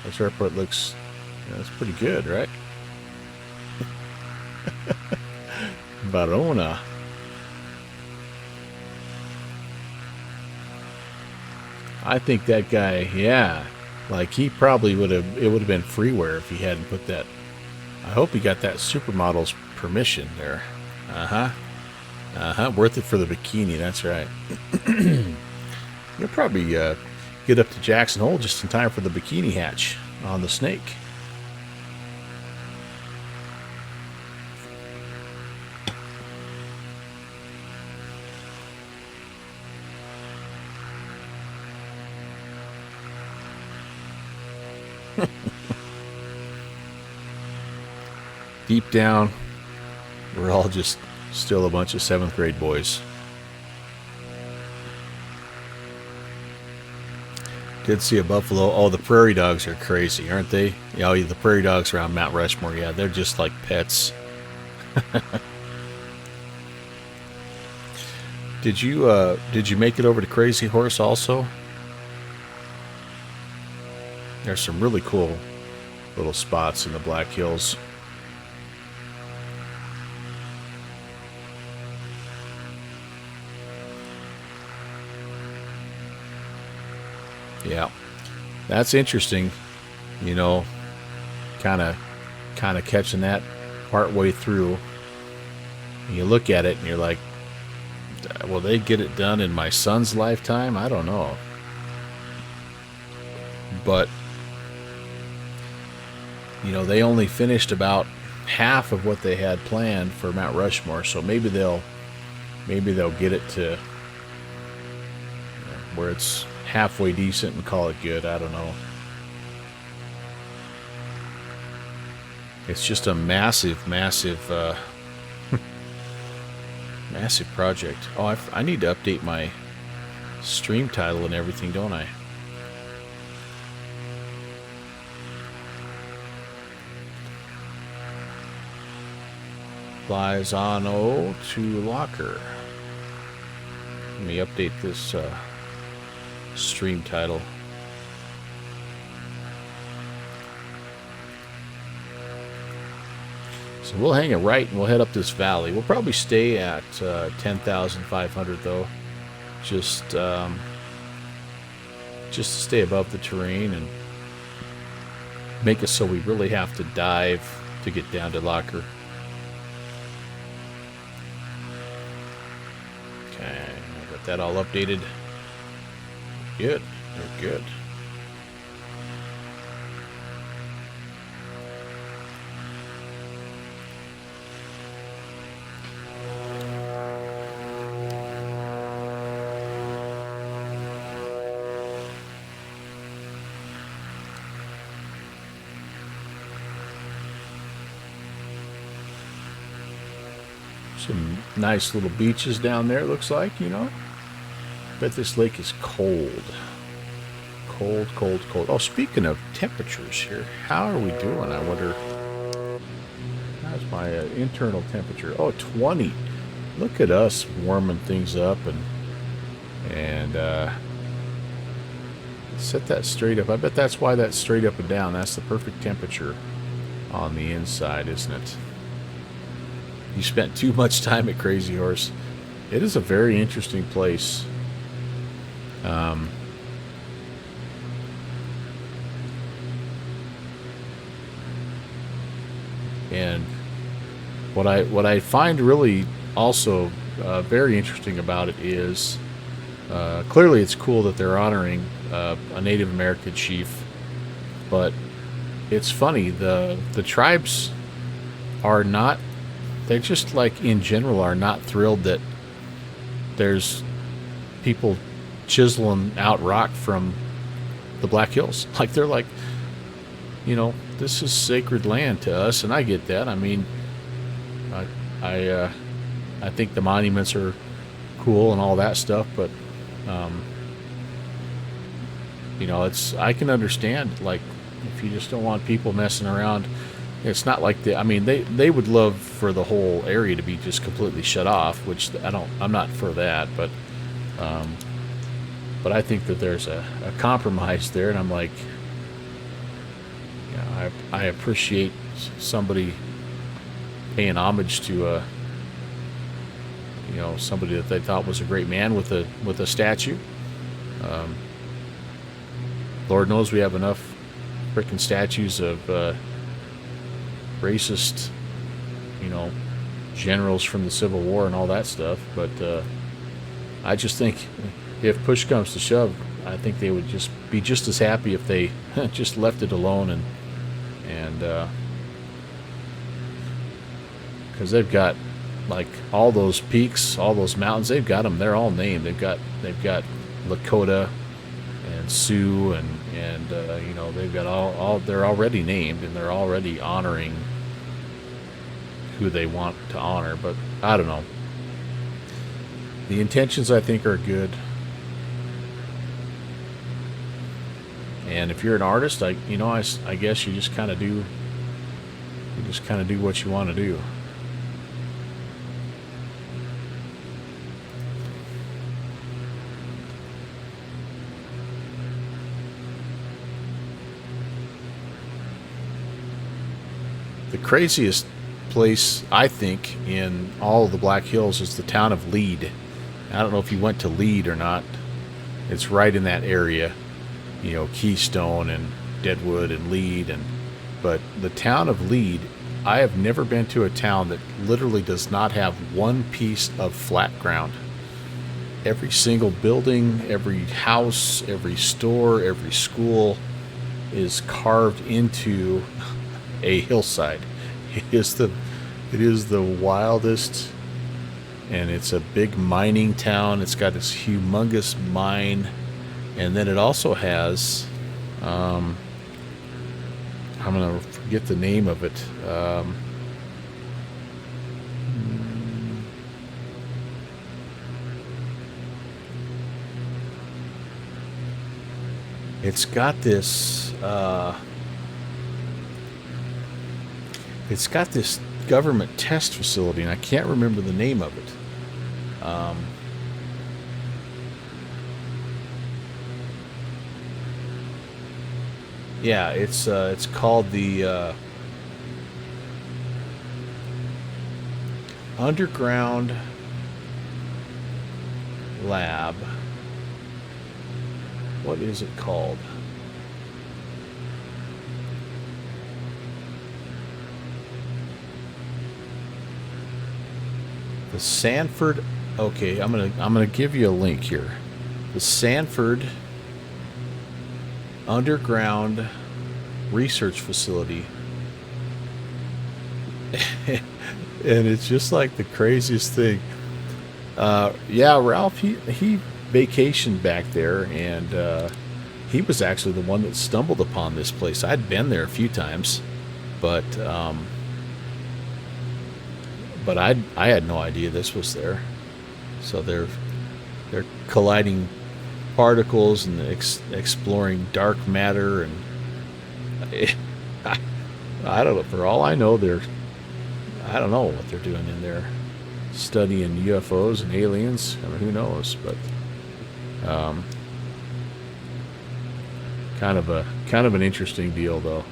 This airport looks, that's pretty good, right? Verona. I think that guy, yeah, like he probably would have, it would have been freeware if he hadn't put that. I hope he got that supermodel's permission there. Worth it for the bikini, that's right. You'll probably get up to Jackson Hole just in time for the bikini hatch on the Snake. Deep down, we're all just still a bunch of 7th grade boys. Did see a buffalo. Oh, the prairie dogs are crazy, aren't they? Yeah, oh, the prairie dogs around Mount Rushmore. Yeah, they're just like pets. Did you make it over to Crazy Horse also? There's some really cool little spots in the Black Hills. Yeah, that's interesting. You know, kind of catching that part way through. And you look at it and you're like, will they get it done in my son's lifetime? I don't know. But you know, they only finished about half of what they had planned for Mount Rushmore, so maybe they'll get it to where it's halfway decent and call it good. I don't know. It's just a massive massive project. Oh, I need to update my stream title and everything, don't I? Flyzanno to Locher. Let me update this stream title. So we'll hang it right and we'll head up this valley. We'll probably stay at 10,500 though, just to stay above the terrain and make it so we really have to dive to get down to Locher. Okay, I got that all updated. Good, they're good. Some nice little beaches down there, looks like, you know. Bet this lake is cold. Cold, cold, cold. Oh, speaking of temperatures here, how are we doing? I wonder. How's my internal temperature? Oh, 20. Look at us warming things up and set that straight up. I bet that's why that's straight up and down. That's the perfect temperature on the inside, isn't it? you spent too much time at Crazy Horse. It is a very interesting place. And what I find really also very interesting about it is clearly it's cool that they're honoring a Native American chief, but it's funny, the tribes are not, they just, like, in general are not thrilled that there's people chiseling out rock from the Black Hills. Like, they're like, you know, this is sacred land to us, and I get that. I mean, I think the monuments are cool and all that stuff, but you know, I can understand, like, if you just don't want people messing around. It's not like I mean, they would love for the whole area to be just completely shut off, which I'm not for that, but I think that there's a compromise there, and I'm like, yeah, I appreciate somebody paying homage to you know, somebody that they thought was a great man with a statue. Lord knows we have enough freaking statues of racist, you know, generals from the Civil War and all that stuff, but I just think if push comes to shove, I think they would just be just as happy if they just left it alone, and because they've got, like, all those peaks, all those mountains, they've got them. They're all named. They've got Lakota and Sioux, and you know, they've got all they're already named, and they're already honoring who they want to honor. But I don't know. The intentions, I think, are good. And if you're an artist, I guess you just kind of do what you want to do. The craziest place, I think, in all of the Black Hills is the town of Lead. I don't know if you went to Lead or not. It's right in that area, you know, Keystone and Deadwood and Lead, but the town of Lead, I have never been to a town that literally does not have one piece of flat ground. Every single building, every house, every store, every school is carved into a hillside. It is the wildest, and it's a big mining town. It's got this humongous mine, and then it also has I'm gonna forget the name of it. It's got this government test facility, and I can't remember the name of it. Yeah, it's called the Underground Lab. What is it called? The Sanford. Okay, I'm gonna give you a link here. The Sanford Underground Research Facility. And it's just like the craziest thing. Yeah, Ralph, he vacationed back there, and he was actually the one that stumbled upon this place. I'd been there a few times, but I had no idea this was there. So they're colliding particles and exploring dark matter, and I don't know. For all I know, I don't know what they're doing in there, studying UFOs and aliens. I mean, who knows? But kind of an interesting deal, though.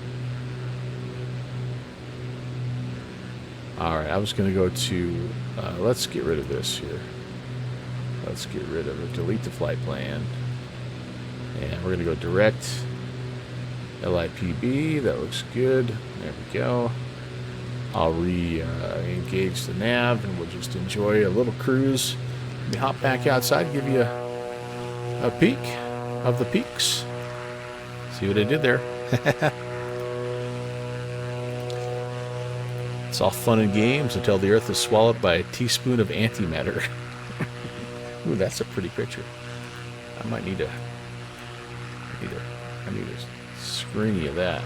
Alright, I was going to go to... let's get rid of this here. Let's get rid of it. Delete the flight plan. And we're going to go direct LIPB. That looks good. There we go. I'll re-engage the nav, and we'll just enjoy a little cruise. Let me hop back outside and give you a peek of the peaks. See what I did there? It's all fun and games until the Earth is swallowed by a teaspoon of antimatter. Ooh, that's a pretty picture. I might need a... I need a screeny of that.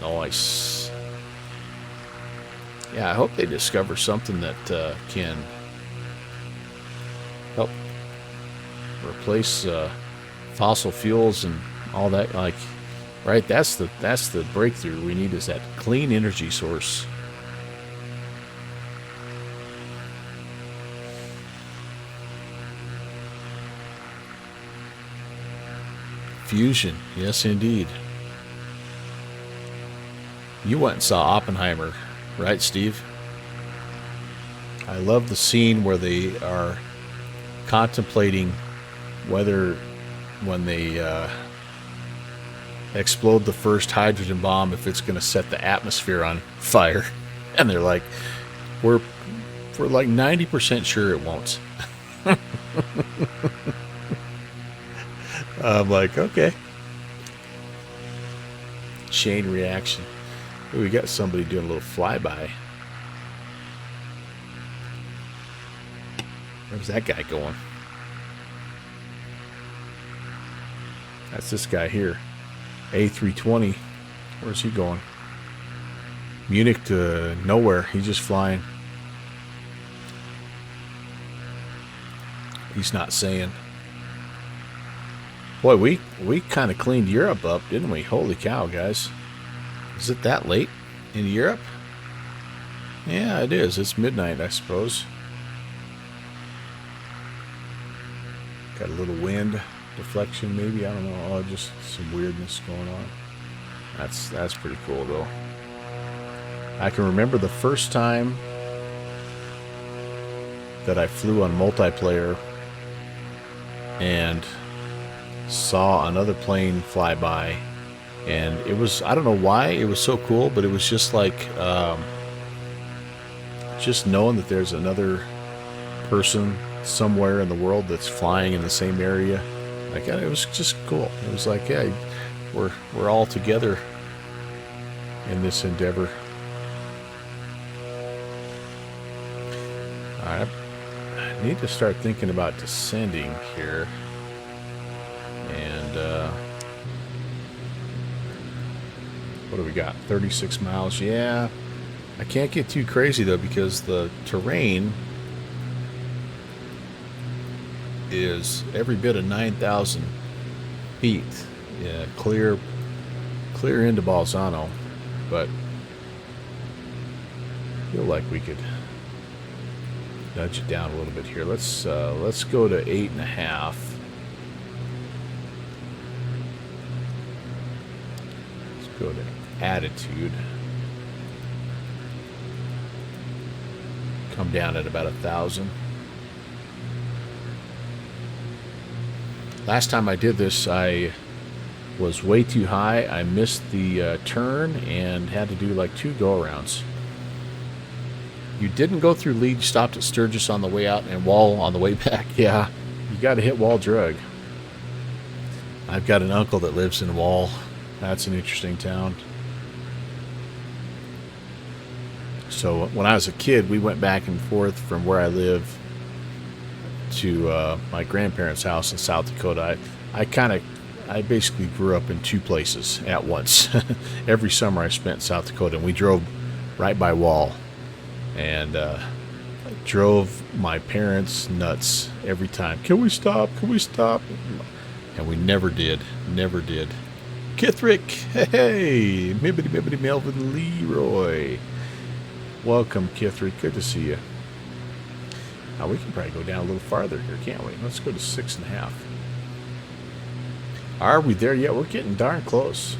Nice. Yeah, I hope they discover something that can help replace fossil fuels and all that. Like, right? That's the breakthrough we need, is that clean energy source. Fusion, yes indeed. You went and saw Oppenheimer, right, Steve? I love the scene where they are contemplating whether, when they explode the first hydrogen bomb, if it's going to set the atmosphere on fire. And they're like, we're like 90% sure it won't. I'm like, okay. Chain reaction. Ooh, we got somebody doing a little flyby. Where's that guy going? That's this guy here. A320. Where's he going? Munich to nowhere. He's just flying. He's not saying. Boy, we kind of cleaned Europe up, didn't we? Holy cow, guys. Is it that late in Europe? Yeah, it is. It's midnight, I suppose. Got a little wind deflection, maybe. I don't know. Oh, just some weirdness going on. That's pretty cool, though. I can remember the first time that I flew on multiplayer and saw another plane fly by, and it was, I don't know why it was so cool, but it was just like just knowing that there's another person somewhere in the world that's flying in the same area. Like, it was just cool. It was like, yeah, we're all together in this endeavor. All right, I need to start thinking about descending here. And what do we got? 36 miles. Yeah, I can't get too crazy though, because the terrain is every bit of 9,000 feet. Yeah, clear into Flyzanno, but I feel like we could nudge it down a little bit here. Let's go to 8.5. Go to attitude. Come down at about 1,000. Last time I did this, I was way too high. I missed the turn and had to do like 2 go-arounds. You didn't go through lead, you stopped at Sturgis on the way out and Wall on the way back. Yeah, you got to hit Wall Drug. I've got an uncle that lives in Wall. That's an interesting town. So when I was a kid, we went back and forth from where I live to my grandparents' house in South Dakota. I basically grew up in 2 places at once. Every summer I spent in South Dakota, and we drove right by Wall, and drove my parents nuts every time. Can we stop? Can we stop? And we never did. Never did. Kithrick, hey, Mibbity Melvin Leroy. Welcome, Kithrick. Good to see you. Now we can probably go down a little farther here, can't we? Let's go to 6.5. Are we there yet? We're getting darn close.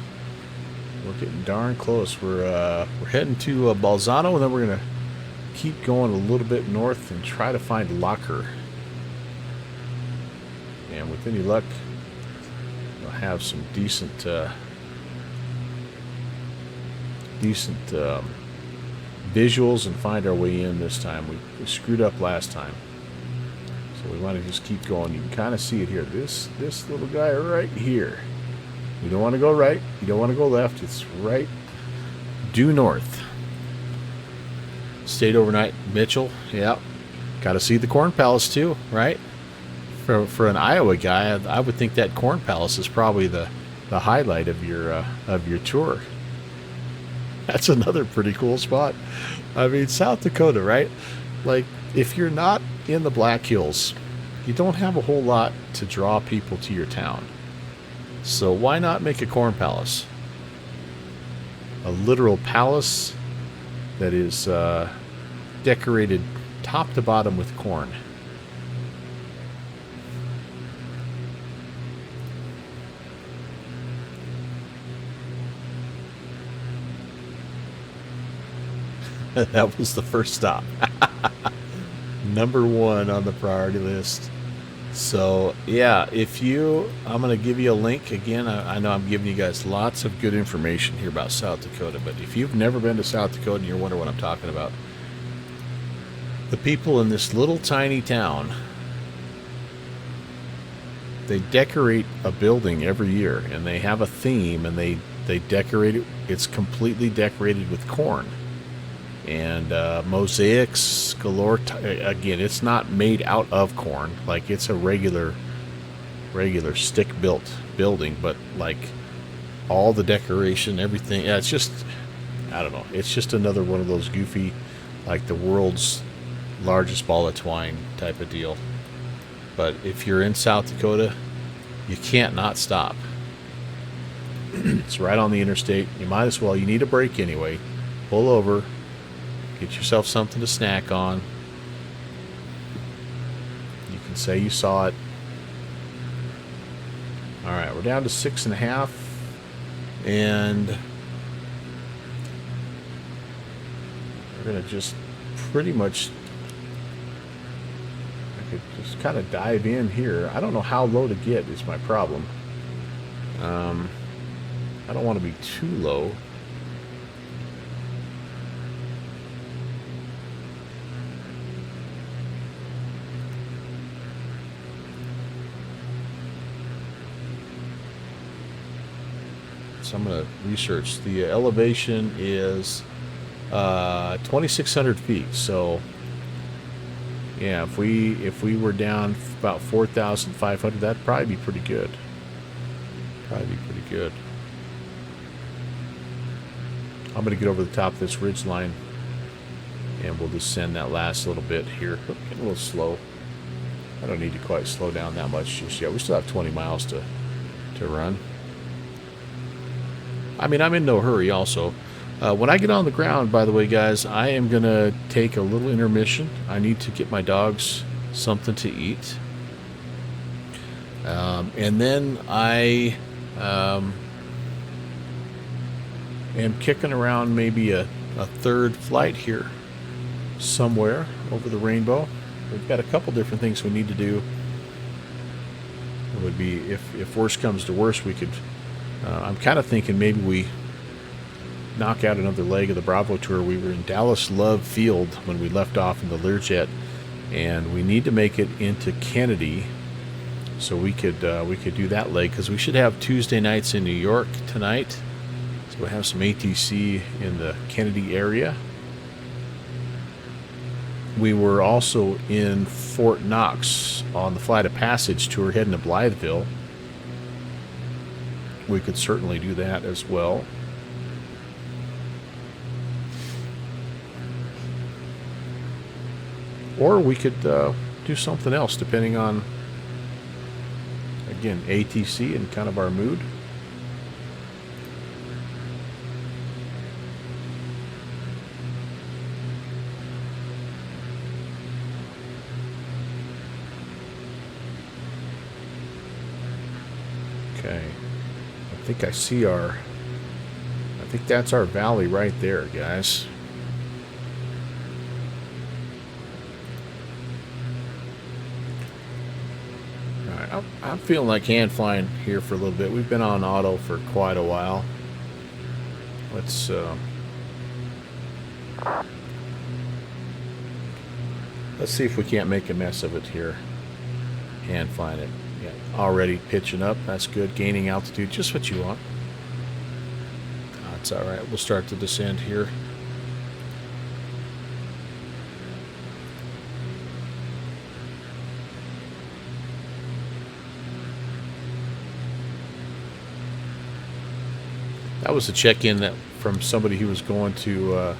We're getting darn close. We're heading to Flyzanno, and then we're gonna keep going a little bit north and try to find Locher. And with any luck, we'll have some decent visuals and find our way in this time. We screwed up last time, so we want to just keep going. You can kind of see it here. This little guy right here. You don't want to go right. You don't want to go left. It's right due north. Stayed overnight, Mitchell. Yeah, got to see the Corn Palace too, right? For an Iowa guy, I would think that Corn Palace is probably the highlight of your tour. That's another pretty cool spot. I mean, South Dakota, right? Like, if you're not in the Black Hills, you don't have a whole lot to draw people to your town. So why not make a corn palace? A literal palace that is decorated top to bottom with corn. That was the first stop. Number 1 on the priority list. So, yeah, I'm going to give you a link. Again, I know I'm giving you guys lots of good information here about South Dakota, but if you've never been to South Dakota and you're wondering what I'm talking about, the people in this little tiny town, they decorate a building every year, and they have a theme, and they decorate it. It's completely decorated with corn. And mosaics galore. Again, it's not made out of corn. Like, it's a regular stick-built building, but like all the decoration, everything. Yeah, it's just, I don't know. It's just another one of those goofy, like the world's largest ball of twine type of deal. But if you're in South Dakota, you can't not stop. It's right on the interstate. You might as well. You need a break anyway. Pull over. Get yourself something to snack on. You can say you saw it. All right, we're down to 6.5, and we're gonna just pretty much. I could just kind of dive in here. I don't know how low to get is my problem. I don't want to be too low. So I'm going to research. The elevation is 2,600 feet. So yeah, if we were down about 4,500, that'd probably be pretty good. I'm going to get over the top of this ridge line, and we'll descend that last little bit here. Getting a little slow. I don't need to quite slow down that much just yet. We still have 20 miles to run. I mean, I'm in no hurry also. When I get on the ground, by the way, guys, I am going to take a little intermission. I need to get my dogs something to eat. And then I am kicking around maybe a third flight here somewhere over the rainbow. We've got a couple different things we need to do. It would be, if worse comes to worse, we could... I'm kind of thinking maybe we knock out another leg of the Bravo tour. We were in Dallas Love Field when we left off in the Learjet, and we need to make it into Kennedy, so we could do that leg, because we should have Tuesday nights in New York tonight. So we'll have some ATC in the Kennedy area. We were also in Fort Knox on the Flight of Passage tour heading to Blytheville. We could certainly do that as well. Or we could do something else, depending on, again, ATC and kind of our mood. Okay. I think I see our think that's our valley right there, guys. Alright, I'm feeling like hand flying here for a little bit. We've been on auto for quite a while. Let's see if we can't make a mess of it here. Hand flying it. Yeah, already pitching up. That's good. Gaining altitude, just what you want. That's all right. We'll start the descent here. That was a check-in that from somebody who was going to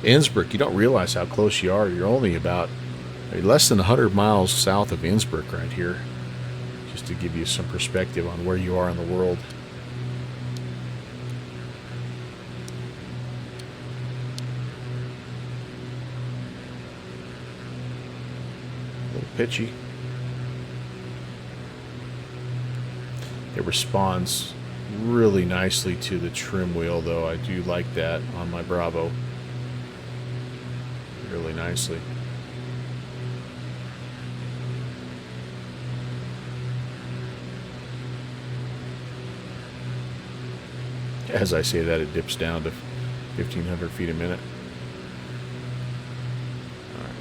Innsbruck. You don't realize how close you are. You're only about less than 100 miles south of Innsbruck right here. Just to give you some perspective on where you are in the world. A little pitchy. It responds really nicely to the trim wheel, though. I do like that on my Bravo. Really nicely. As I say that, it dips down to 1,500 feet a minute. All right.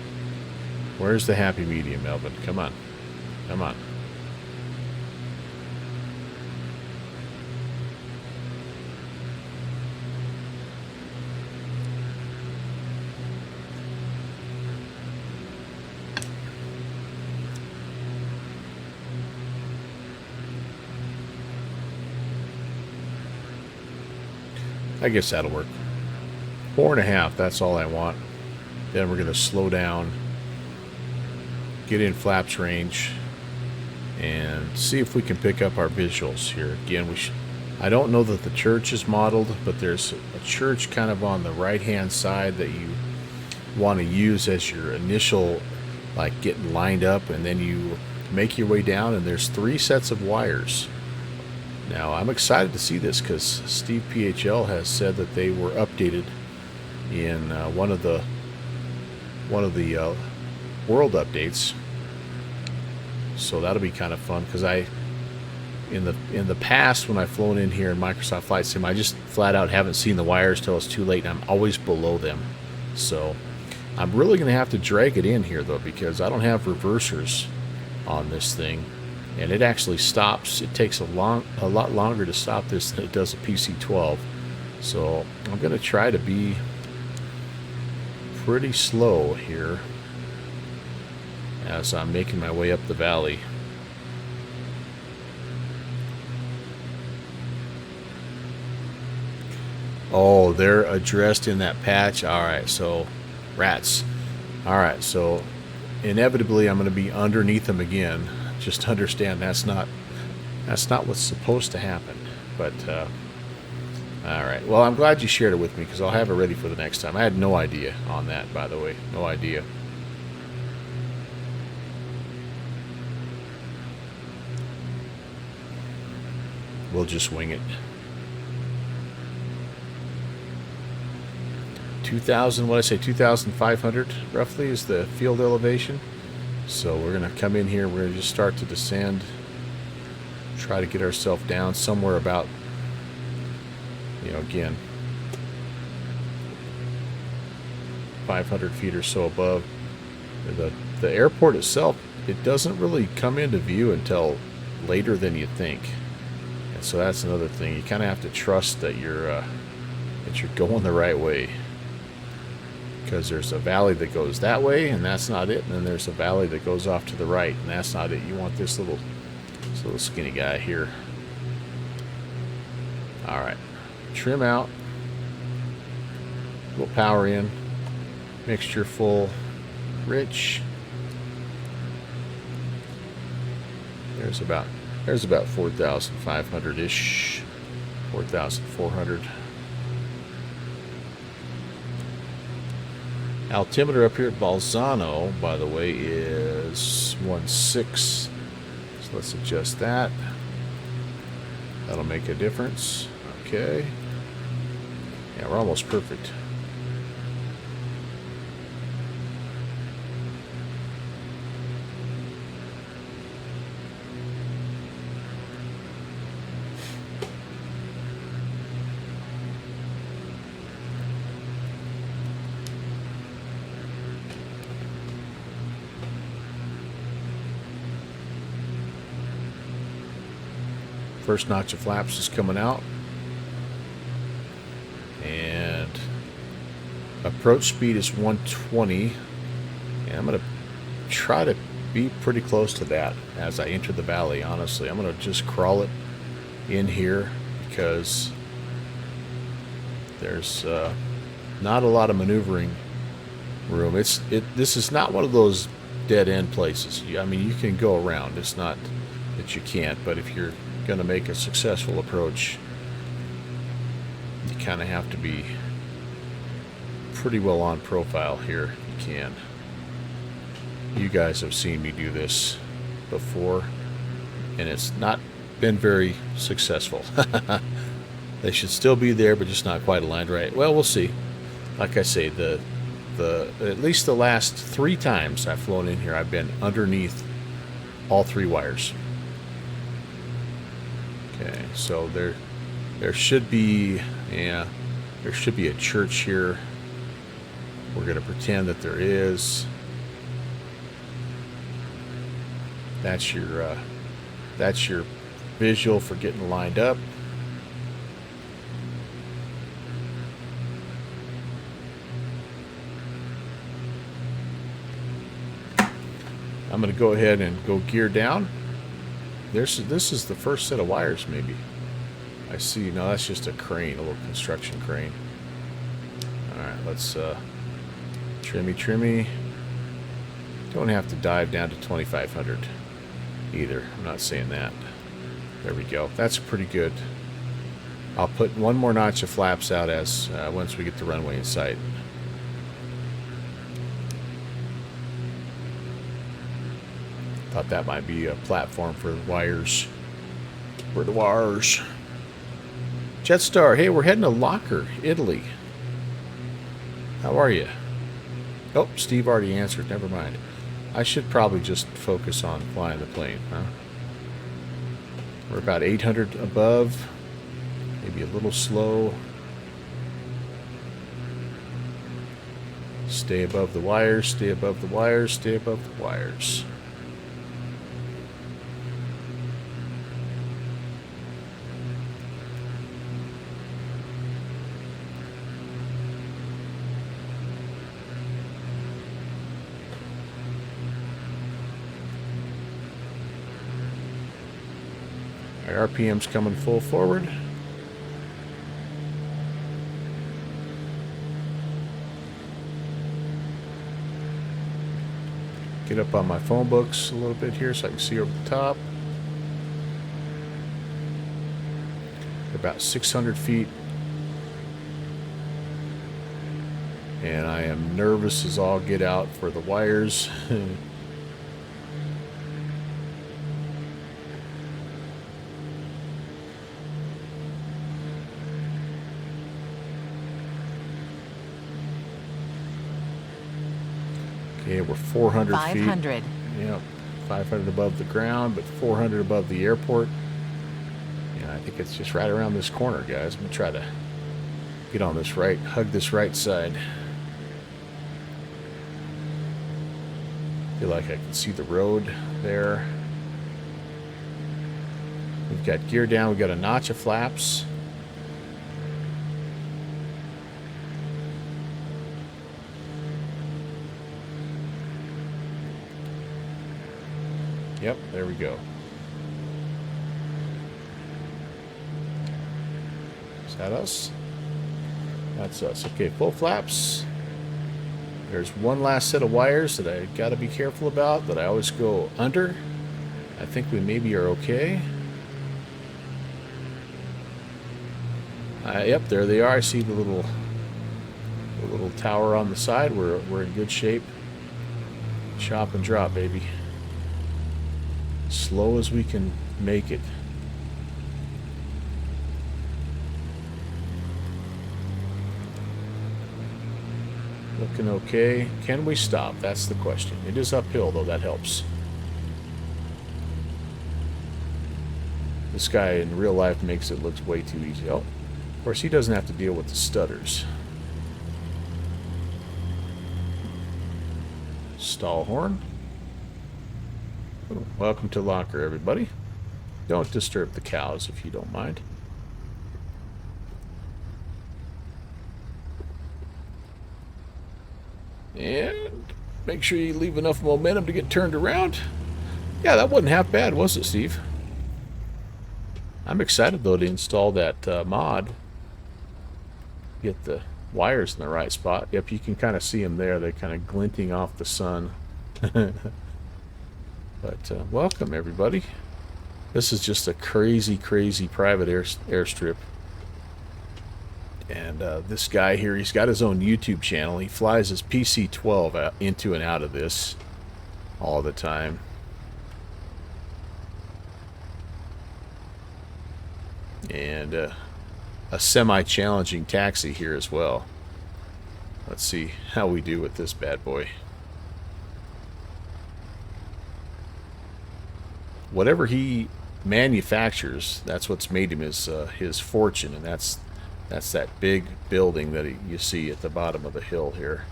Where's the happy medium, Melvin? Come on. Come on. I guess that'll work. 4.5, that's all I want. Then we're going to slow down, get in flaps range, and see if we can pick up our visuals here. Again, I don't know that the church is modeled, but there's a church kind of on the right-hand side that you want to use as your initial, like, getting lined up, and then you make your way down, and there's 3 sets of wires. Now, I'm excited to see this because Steve PHL has said that they were updated in one of the world updates. So that'll be kind of fun because in the past when I've flown in here in Microsoft Flight Sim, I just flat out haven't seen the wires till it's too late, and I'm always below them. So I'm really going to have to drag it in here though, because I don't have reversers on this thing. And it actually stops. It takes a lot longer to stop this than it does a PC-12. So I'm going to try to be pretty slow here as I'm making my way up the valley. Oh, they're addressed in that patch. All right, so rats. All right, so inevitably I'm going to be underneath them again. Just understand that's not what's supposed to happen. But all right. Well, I'm glad you shared it with me because I'll have it ready for the next time. I had no idea on that, by the way. No idea. We'll just wing it. 2,000. What did I say? 2,500 roughly is the field elevation. So we're going to come in here, we're going to just start to descend, try to get ourselves down somewhere about, again, 500 feet or so above. The airport itself, it doesn't really come into view until later than you think. And so that's another thing. You kind of have to trust that you're going the right way. Because there's a valley that goes that way, and that's not it. And then there's a valley that goes off to the right, and that's not it. You want this little skinny guy here. All right, trim out, a little power in, mixture full, rich. There's about 4,500-ish, 4,400. Altimeter up here at Flyzanno, by the way, is 1.6. So let's adjust that. That'll make a difference. Okay. Yeah, we're almost perfect. First notch of flaps is coming out. And approach speed is 120. And I'm going to try to be pretty close to that as I enter the valley, honestly. I'm going to just crawl it in here because there's not a lot of maneuvering room. This is not one of those dead end places. I mean, you can go around. It's not that you can't, but if you're going to make a successful approach, you kind of have to be pretty well on profile here. You can. You guys have seen me do this before, and it's not been very successful. They should still be there, but just not quite aligned right. Well, we'll see. Like I say, at least the last 3 times I've flown in here, I've been underneath all 3 wires. Okay, so there should be, yeah, there should be a church here. We're going to pretend that there is. That's your visual for getting lined up. I'm going to go ahead and go gear down. This is the first set of wires, maybe. I see. No, that's just a crane, a little construction crane. All right, let's trimmy. Don't have to dive down to 2,500 either. I'm not saying that. There we go. That's pretty good. I'll put one more notch of flaps out as once we get the runway in sight. Thought that might be a platform for the wires. For the wires. Jetstar, hey, we're heading to Locher, Italy. How are you? Oh, Steve already answered. Never mind. I should probably just focus on flying the plane, huh? We're about 800 above. Maybe a little slow. Stay above the wires, stay above the wires, stay above the wires. Our RPM's coming full forward. Get up on my phone books a little bit here so I can see over the top. About 600 feet. And I am nervous as all get out for the wires. Okay, we're 400 feet. 500. Yep, 500 above the ground, but 400 above the airport. And I think it's just right around this corner, guys. I'm going to try to get on this right, hug this right side. Feel like I can see the road there. We've got gear down. We've got a notch of flaps. Yep, there we go. Is that us? That's us. Okay, full flaps. There's one last set of wires that I got to be careful about, that I always go under. I think we maybe are okay. Yep, there they are. I see the little tower on the side. We're in good shape. Chop and drop, baby. Slow as we can make it. Looking okay. Can we stop? That's the question. It is uphill, though. That helps. This guy in real life makes it look way too easy. Oh, of course, he doesn't have to deal with the stutters. Stall horn. Welcome to Locher, everybody. Don't disturb the cows if you don't mind. And make sure you leave enough momentum to get turned around. Yeah, that wasn't half bad, was it, Steve? I'm excited, though, to install that mod. Get the wires in the right spot. Yep, you can kind of see them there. They're kind of glinting off the sun. But welcome, everybody. This is just a crazy, crazy private airstrip. And this guy here, he's got his own YouTube channel. He flies his PC-12 into and out of this all the time. And a semi-challenging taxi here as well. Let's see how we do with this bad boy. Whatever he manufactures, that's what's made him his fortune, and that's that big building that you see at the bottom of the hill here.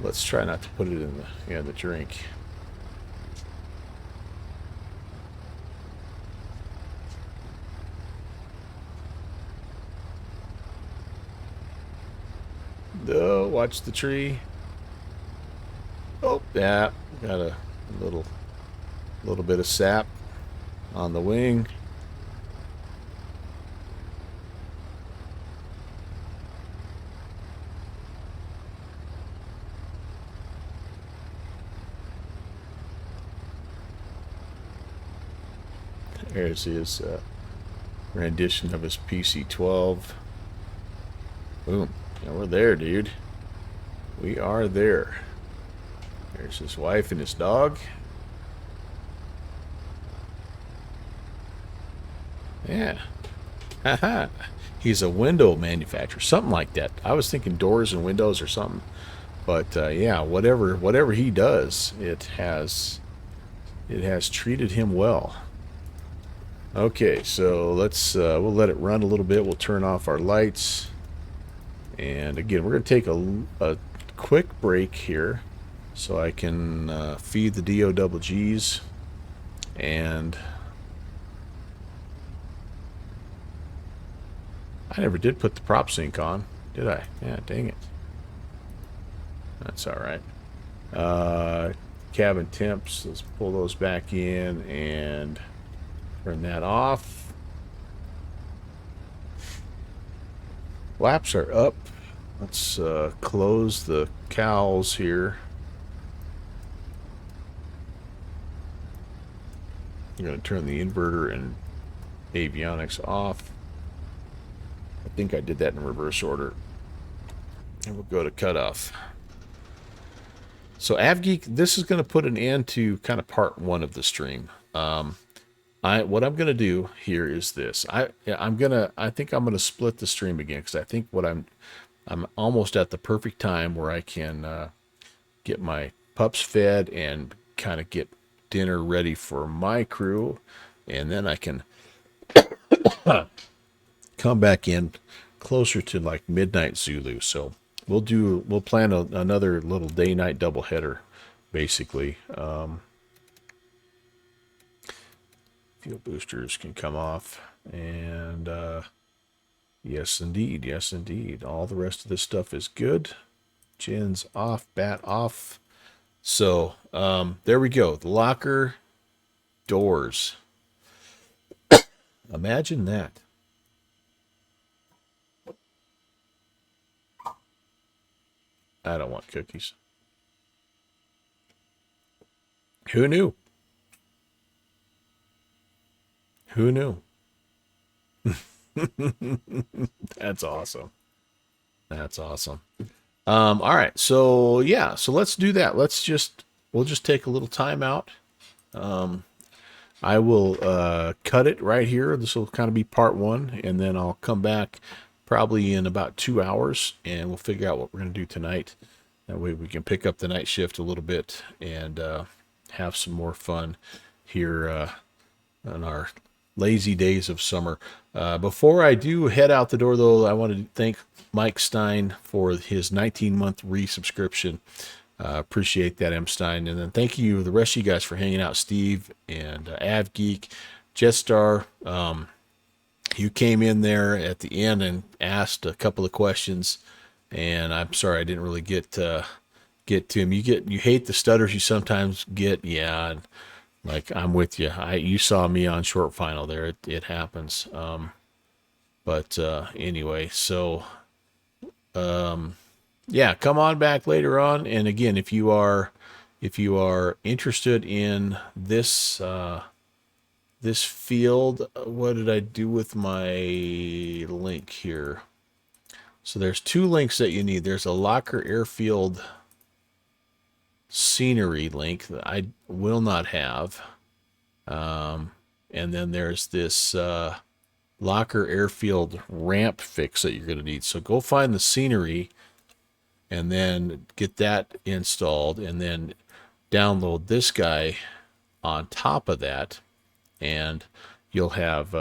Let's try not to put it in the drink. Oh, watch the tree. Oh, yeah, got a little bit of sap on the wing. There's his rendition of his PC-12. Boom. Yeah, we're there, dude. We are there. There's his wife and his dog. Yeah. Haha. He's a window manufacturer. Something like that. I was thinking doors and windows or something. But yeah, whatever he does, it has treated him well. Okay, so let's we'll let it run a little bit. We'll turn off our lights. And again, we're going to take a quick break here so I can feed the DOWGs. And I never did put the prop sync on, did I? Yeah, dang it. That's all right. Cabin temps, let's pull those back in and turn that off. Flaps are up. Let's close the cowls here. I'm going to turn the inverter and avionics off. I think I did that in reverse order. And we'll go to cutoff. So AvGeek, this is going to put an end to kind of part one of the stream. What I'm going to do here is this. I think I'm going to split the stream again because I think I'm almost at the perfect time where I can get my pups fed and kind of get dinner ready for my crew, and then I can come back in closer to like midnight Zulu. So we'll plan another little day-night doubleheader, basically. Fuel boosters can come off, and yes indeed, all the rest of this stuff is good. Gens off, bat off. So there we go, the Locher doors. Imagine that. I don't want cookies. Who knew? Who knew? That's awesome. That's awesome. All right. So yeah, so let's do that. We'll just take a little time out. I will cut it right here. This will kind of be part one, and then I'll come back probably in about 2 hours, and we'll figure out what we're going to do tonight. That way we can pick up the night shift a little bit and have some more fun here on our lazy days of summer. Before I do head out the door, though, I want to thank Mike Stein for his 19-month resubscription. Appreciate that, M. Stein. And then thank you, the rest of you guys, for hanging out. Steve and AvGeek, Jetstar. You came in there at the end and asked a couple of questions, and I'm sorry I didn't really get to him. You hate the stutters you sometimes get, yeah. And like, I'm with you. You saw me on short final there. It happens. But anyway, so yeah, come on back later on. And again, if you are interested in this this field, what did I do with my link here? So there's two links that you need. There's a Locher airfield scenery link that I will not have. And then there's this Locher airfield ramp fix that you're going to need. So go find the scenery and then get that installed, and then download this guy on top of that, and you'll have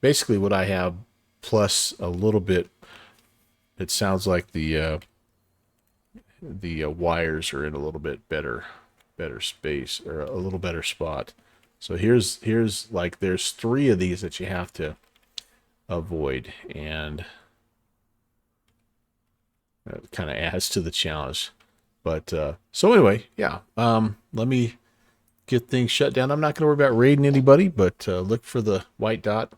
basically what I have plus a little bit. It sounds like the wires are in a little bit better space, or a little better spot. So here's like, there's 3 of these that you have to avoid, and it kind of adds to the challenge. But so anyway, yeah, let me get things shut down. I'm not going to worry about raiding anybody, but look for the white dot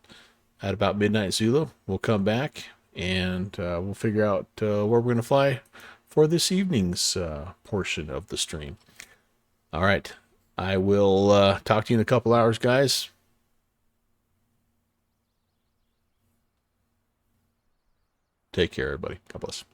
at about midnight Zulu. We'll come back and we'll figure out where we're going to fly for this evening's portion of the stream. All right, I will talk to you in a couple hours, guys. Take care, everybody. God bless.